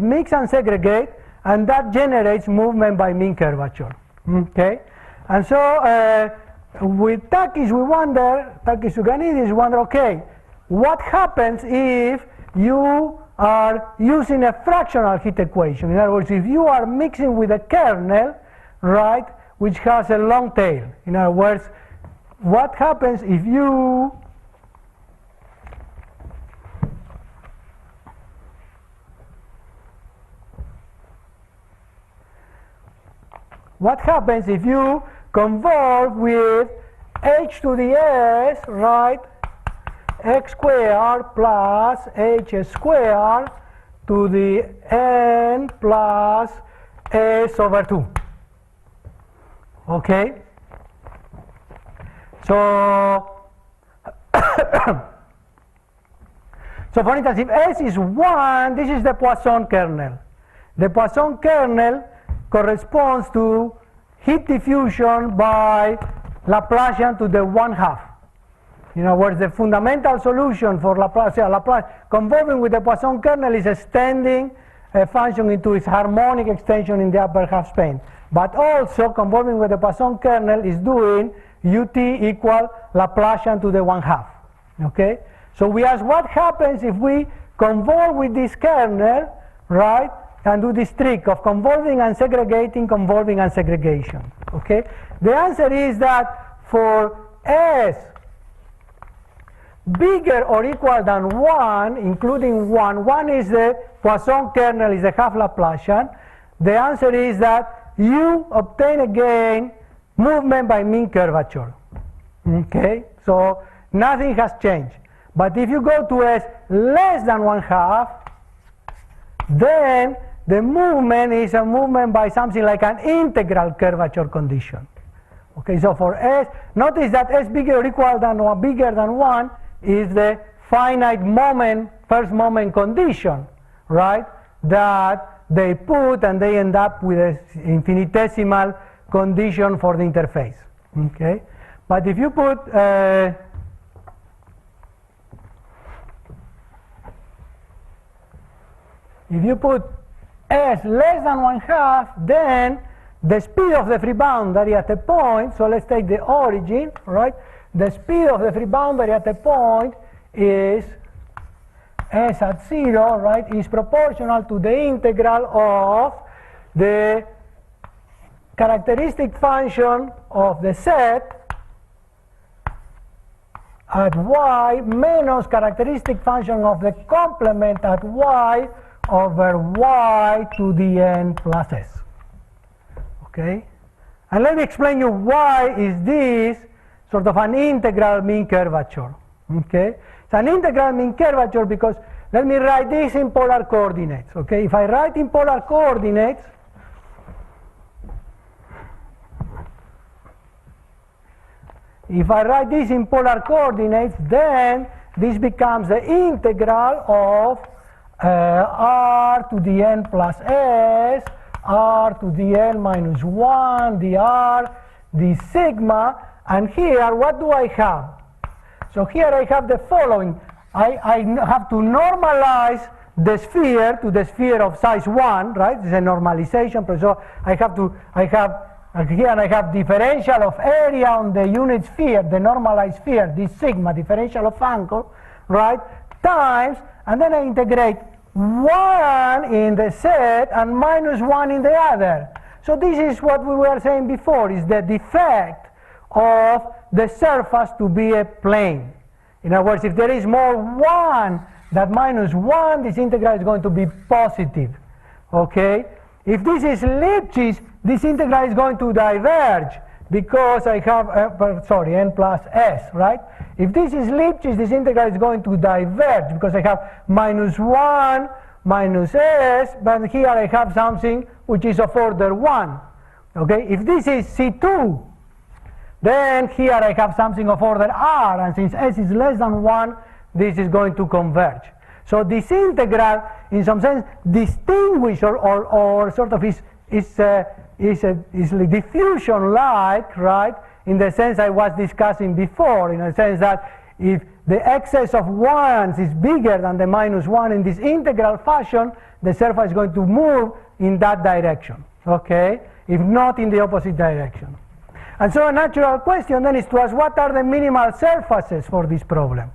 and that generates movement by mean curvature. Okay, and so with Takis Suganidis, we wonder, okay, what happens if you are using a fractional heat equation? In other words, if you are mixing with a kernel, right, which has a long tail. In other words, what happens if you convolve with h to the s, right, x squared plus h squared to the n plus s over 2. Okay? So, so for instance, if s is 1, this is the Poisson kernel. The Poisson kernel corresponds to heat diffusion by Laplacian to the 1/2. In other words, the fundamental solution for Laplace convolving with the Poisson kernel is extending a function into its harmonic extension in the upper half plane. But also convolving with the Poisson kernel is doing ut equal Laplacian to the 1/2. Okay? So we ask what happens if we convolve with this kernel, right, and do this trick of convolving and segregating, convolving and segregation. Okay? The answer is that for S bigger or equal than 1, including 1 is the Poisson kernel, is the half Laplacian. The answer is that you obtain again movement by mean curvature. Okay, so nothing has changed. But if you go to S less than 1/2, then the movement is a movement by something like an integral curvature condition. Okay, so for S, notice that S bigger or equal than or bigger than 1 is the finite moment, first moment condition, right? That they put and they end up with an infinitesimal condition for the interface. Okay, but if you put S less than 1/2, then the speed of the free boundary at a point, so let's take the origin, right? The speed of the free boundary at a point is S at 0, right, is proportional to the integral of the characteristic function of the set at y minus characteristic function of the complement at y over y to the n plus s. Okay? And let me explain you why is this sort of an integral mean curvature. Okay? It's an integral mean curvature because let me write this in polar coordinates. Okay? If I write in polar coordinates, then this becomes the integral of r to the n plus s, r to the n minus 1, dr, the sigma, and here what do I have? So here I have the following. I have to normalize the sphere to the sphere of size 1, right? It's a normalization, so I have differential of area on the unit sphere, the normalized sphere, this sigma, differential of angle, right? Times, and then I integrate 1 in the set and minus 1 in the other. So this is what we were saying before, is the defect of the surface to be a plane. In other words, if there is more 1 than minus 1, this integral is going to be positive. Okay? If this is Lipschitz, this integral is going to diverge because I have, n plus s, right? If this is Lipschitz, this integral is going to diverge because I have minus 1 minus s, but here I have something which is of order 1. Okay? If this is C2, then here I have something of order r, and since s is less than 1, this is going to converge. So this integral, in some sense, distinguishes or sort of is diffusion-like, right? In the sense I was discussing before, in the sense that if the excess of 1s is bigger than the minus 1 in this integral fashion, the surface is going to move in that direction, okay? If not in the opposite direction. And so a natural question then is to ask, what are the minimal surfaces for this problem?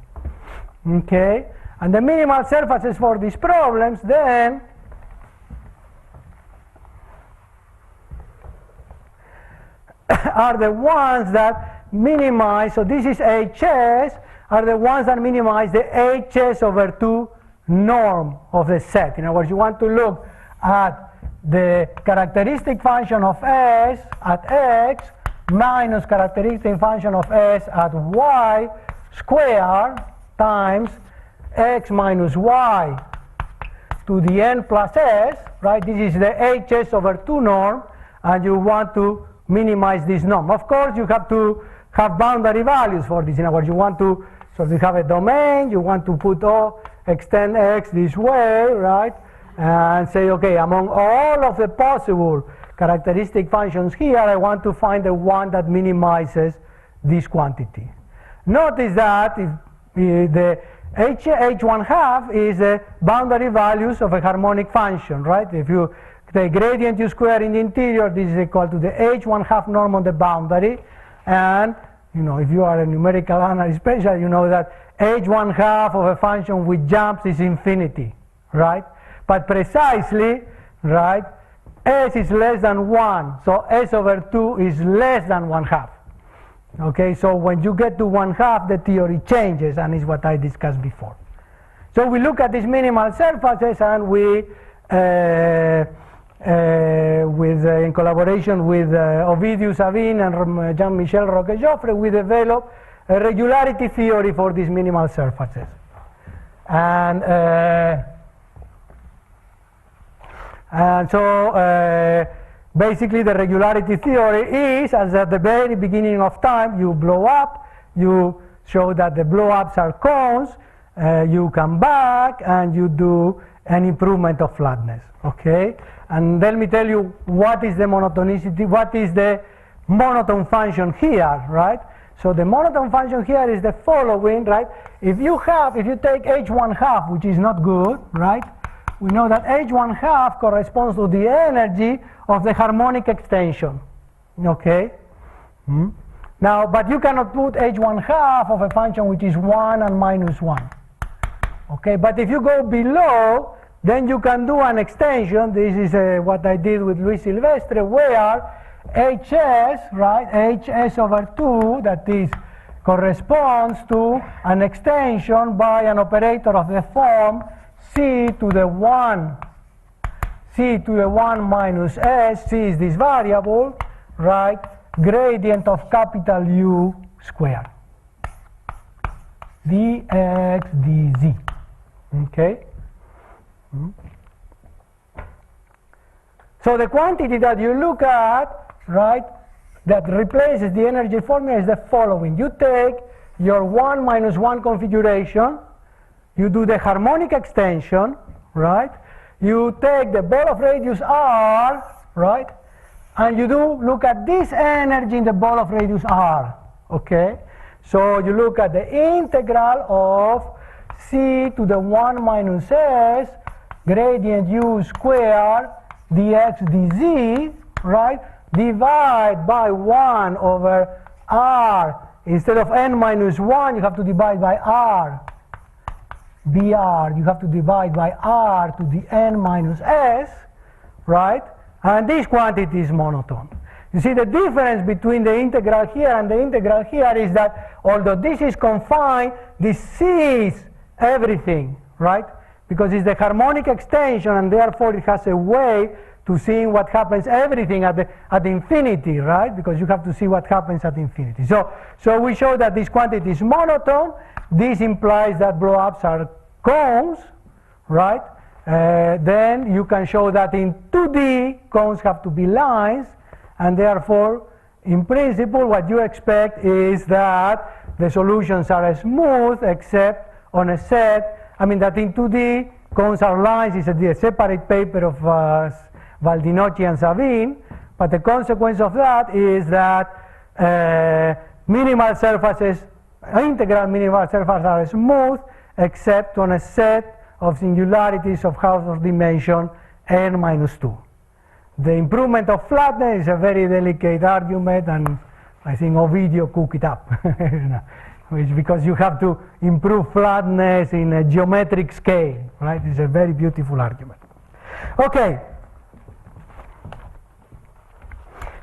Okay? And the minimal surfaces for these problems then are the ones that minimize, so this is HS, are the ones that minimize the HS over 2 norm of the set. In other words, you want to look at the characteristic function of S at X minus characteristic function of S at Y squared times X minus Y to the n plus S, right? This is the HS over 2 norm, and you want to minimize this norm. Of course, you have to have boundary values for this. In other words, you want to, so you have a domain, you want to put extend X this way, right? And say, okay, among all of the possible characteristic functions here, I want to find the one that minimizes this quantity. Notice that if the h1/2 is the boundary values of a harmonic function, right? If you the gradient you square in the interior, this is equal to the h1/2 norm on the boundary, and you know, if you are a numerical analyst specialist, you know that h1/2 of a function with jumps is infinity, right? But precisely, right, s is less than 1, so s over 2 is less than 1/2. Okay, so when you get to 1/2, the theory changes, and is what I discussed before. So we look at these minimal surfaces, and we in collaboration with Ovidiu Savin and Jean-Michel Roquet-Joffre, we developed a regularity theory for these minimal surfaces. And so basically the regularity theory is, as at the very beginning of time, you blow up, you show that the blow-ups are cones, you come back and you do an improvement of flatness, okay? And let me tell you what is the monotonicity, what is the monotone function here, right? So the monotone function here is the following, right? If you take h1 half, which is not good, right? We know that h1 half corresponds to the energy of the harmonic extension, okay? Now, but you cannot put h1 half of a function which is 1 and minus 1, okay? But if you go below, then you can do an extension. This is what I did with Luis Silvestre, where hs, right, hs over 2, that is, corresponds to an extension by an operator of the form c to the 1 minus s, c is this variable, right, gradient of capital U squared, dx dz, okay? So the quantity that you look at, right, that replaces the energy formula is the following. You take your 1 minus 1 configuration, you do the harmonic extension, right, you take the ball of radius r, right, and you do look at this energy in the ball of radius r, okay? So you look at the integral of c to the 1 minus s gradient U squared dx dz, right, divide by 1 over r. Instead of n minus 1, you have to divide by r. dr, you have to divide by r to the n minus s, right? And this quantity is monotone. You see the difference between the integral here and the integral here is that although this is confined, this sees everything, right? Because it's the harmonic extension, and therefore it has a way to see what happens, everything at infinity, right? Because you have to see what happens at infinity. So we show that this quantity is monotone. This implies that blow-ups are cones, right? Then you can show that in 2D, cones have to be lines, and therefore, in principle, what you expect is that the solutions are smooth, except on a set. I mean that in 2D, cones are lines. It's a separate paper of Valdinocci and Savin, but the consequence of that is that minimal surfaces, integral minimal surfaces are smooth, except on a set of singularities of Hausdorff dimension n minus 2. The improvement of flatness is a very delicate argument, and I think Ovidio cooked it up. It's because you have to improve flatness in a geometric scale, right? It's a very beautiful argument. Okay.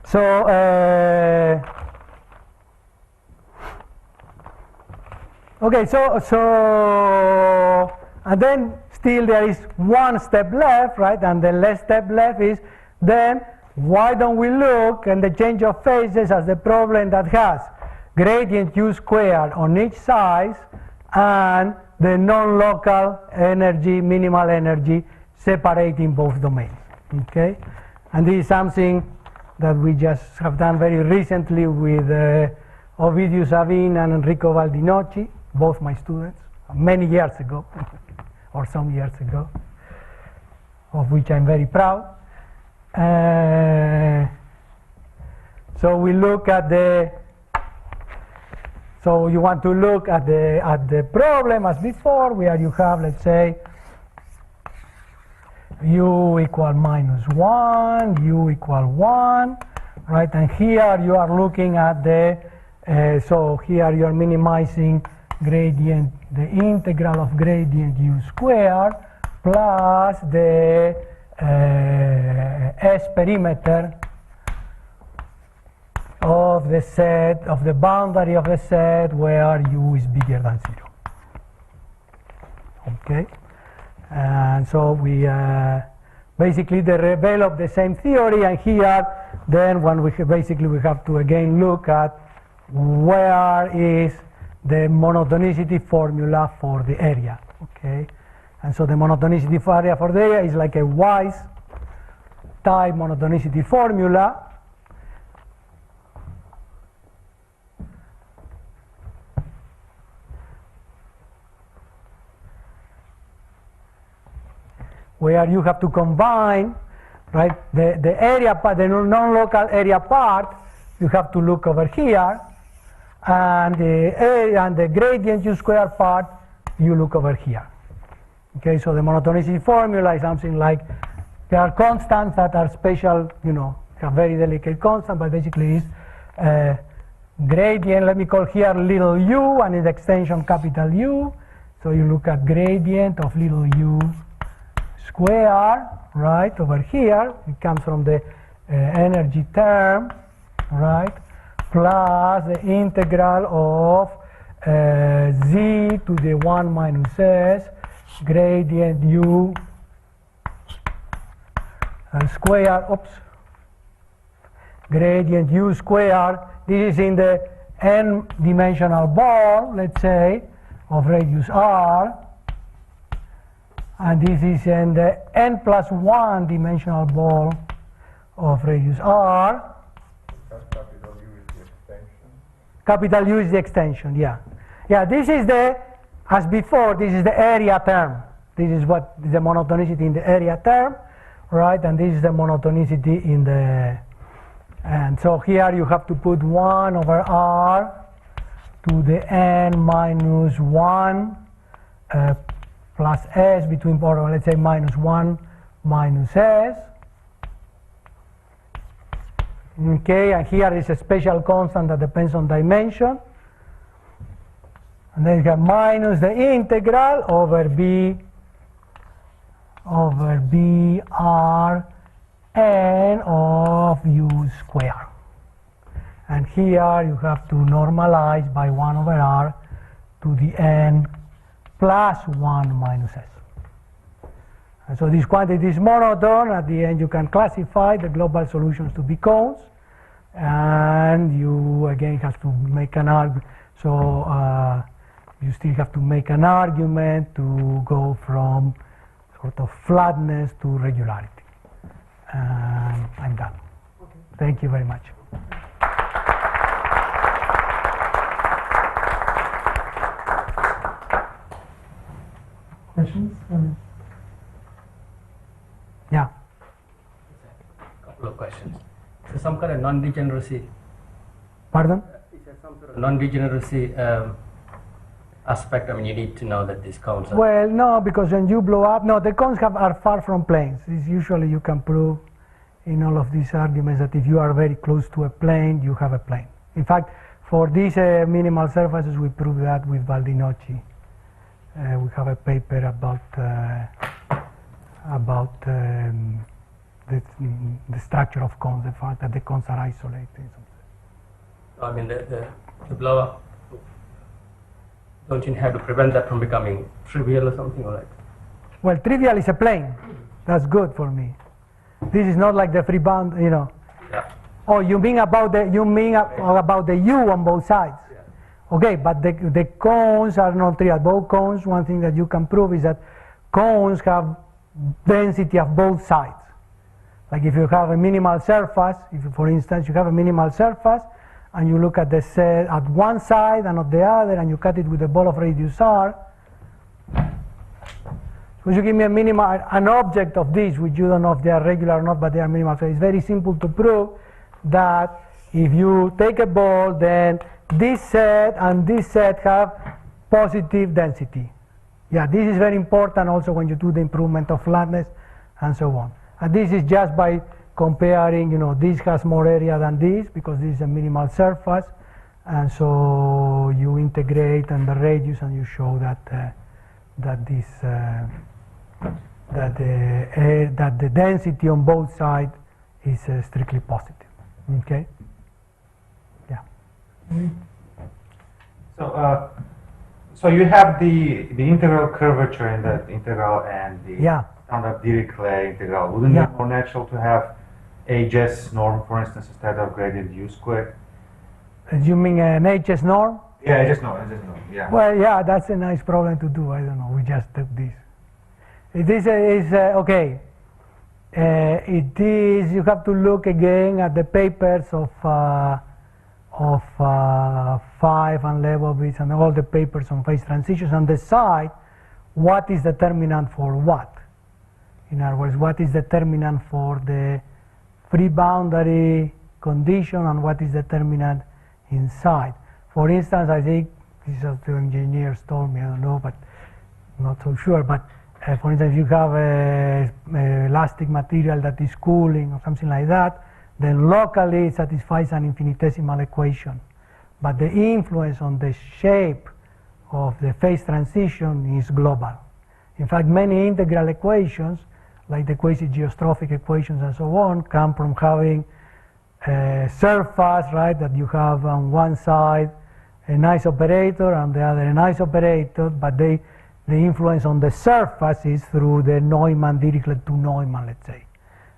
So, okay, so, and then still there is one step left, right? And the last step left is then why don't we look at the change of phases as the problem that has gradient U squared on each side and the non-local energy, minimal energy, separating both domains, okay? And this is something that we just have done very recently with Ovidiu Savin and Enrico Valdinocci, both my students, many years ago, or some years ago, of which I'm very proud. So we look at the, so you want to look at the problem as before, where you have, let's say, u equal minus 1, u equal 1, right? And here you are looking at the, so here you are minimizing gradient, the integral of gradient u squared plus the S perimeter of the set, of the boundary of the set where u is bigger than 0. Okay? And so we basically they develop the same theory, and here then when we basically we have to again look at where is the monotonicity formula for the area, okay? And so the monotonicity area for the area is like a Weiss type monotonicity formula. Where you have to combine, right, the area part, the non-local area part, you have to look over here, and the area and the gradient u square part, you look over here. Okay, so the monotonicity formula is something like, there are constants that are special, you know, have very delicate constant, but basically is gradient, let me call here little u, and its extension capital U. So you look at gradient of little u square, right, over here. It comes from the energy term, right, plus the integral of z to the 1 minus s gradient u square, gradient u square. This is in the n-dimensional ball, let's say, of radius r, and this is in the n plus 1 dimensional ball of radius r. Capital U is the extension. Capital U is the extension, yeah. Yeah, this is the, as before, this is the area term. This is what the monotonicity in the area term, right? And this is the monotonicity in the, and so here you have to put 1 over r to the n minus 1 plus s between, or let's say minus 1 minus s. Okay, and here is a special constant that depends on dimension. And then you have minus the integral over b r n of u square. And here you have to normalize by 1 over r to the n plus 1 minus s. And so this quantity is monotone. At the end you can classify the global solutions to be cones, and you again have to make an argument. So you still have to make an argument to go from sort of flatness to regularity. And I'm done. Okay. Thank you very much. Questions? Yeah. Couple of questions. So some kind of non-degeneracy. Pardon? Is there some sort of non-degeneracy aspect? I mean, you need to know that these cones are. Well, no, because when you blow up, no, the cones are far from planes. It's usually you can prove in all of these arguments that if you are very close to a plane, you have a plane. In fact, for these minimal surfaces, we prove that with Baldinocci. We have a paper about the structure of cones, the fact that the cones are isolated. I mean, the blow-up, don't you have to prevent that from becoming trivial or something like? Well, trivial is a plane. That's good for me. This is not like the free bound, you know. Yeah. Oh, you mean about the about the U on both sides? Yeah. Okay, but the cones are not trivial. Both cones, one thing that you can prove is that cones have density of both sides. Like if you have a minimal surface, if for instance you have a minimal surface and you look at the set at one side and at the other and you cut it with a ball of radius r, so you give me an object of this, which you don't know if they are regular or not, but they are minimal. So it's very simple to prove that if you take a ball, then this set and this set have positive density. Yeah, this is very important also when you do the improvement of flatness and so on. And this is just by comparing, you know, this has more area than this because this is a minimal surface, and so you integrate and the radius and you show that that the density on both sides is strictly positive. Okay. Yeah. So you have the integral curvature in that integral and the yeah. standard Dirichlet integral. Wouldn't Yeah. it be more natural to have HS norm, for instance, instead of gradient U squared? You mean an HS norm? Yeah, HS norm, yeah. Well, yeah, that's a nice problem to do. I don't know. We just took this. This is okay. It is. You have to look again at the papers of 5 and Leibovitz and all the papers on phase transitions and decide what is determinant for what. In other words, what is determinant for the free boundary condition and what is determinant inside. For instance, I think this is what the engineers told me. I don't know, but I'm not so sure. But for instance, if you have a elastic material that is cooling or something like that, then locally it satisfies an infinitesimal equation. But the influence on the shape of the phase transition is global. In fact, many integral equations, like the quasi-geostrophic equations and so on, come from having a surface, right, that you have on one side a nice operator and the other a nice operator, but the influence on the surface is through the Neumann, Dirichlet to Neumann, let's say.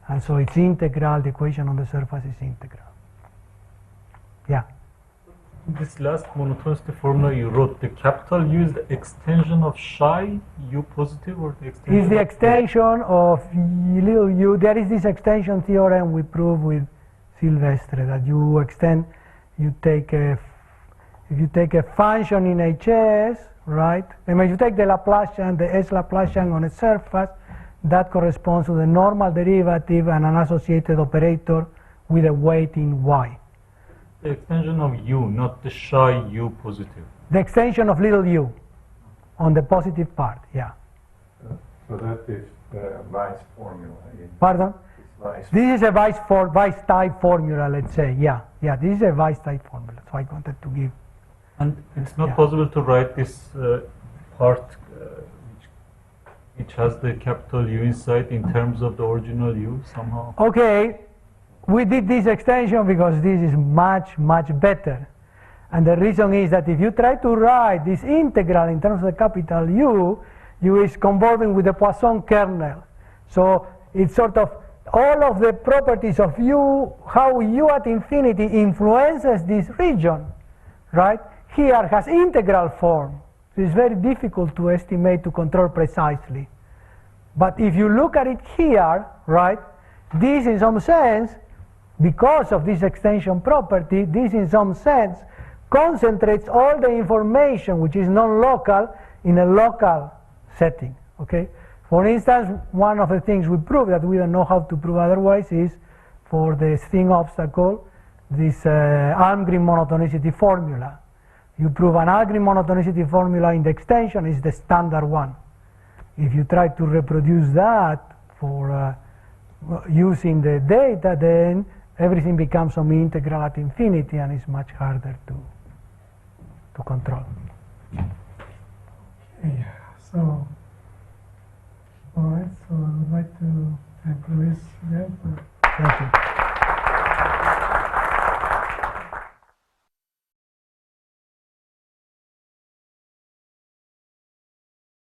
And so it's integral, the equation on the surface is integral. Yeah. This last monotonicity formula you wrote, the capital U is the extension of psi U positive or the extension? Is the extension of little u. There is this extension theorem we prove with Silvestre that you extend, you take a, if you take a function in HS, right? I mean, you take the Laplacian, the S Laplacian on a surface, that corresponds to the normal derivative and an associated operator with a weight in Y. The extension of U, not the psi U positive. The extension of little u on the positive part, yeah. So that is the Weiss formula. Pardon? It's Weiss. This is a Weiss type formula, let's say, yeah. Yeah, this is a Weiss type formula, so I wanted to give. And it's not Yeah. possible to write this part which has the capital U inside in terms of the original U somehow? Okay, we did this extension because this is much, much better. And the reason is that if you try to write this integral in terms of the capital U, U is convolving with the Poisson kernel. So it's sort of all of the properties of U, how U at infinity influences this region, right? Here has integral form. So it's very difficult to estimate, to control precisely. But if you look at it here, right, this in some sense, because of this extension property, this in some sense concentrates all the information which is non-local in a local setting, okay? For instance, one of the things we prove that we don't know how to prove otherwise is for the string obstacle, this Almgren monotonicity formula. You prove an Almgren monotonicity formula in the extension is the standard one. If you try to reproduce that for using the data, then everything becomes some integral at infinity and it's much harder to control. Okay, so, all right, so I would like to thank Luis again for Thank you.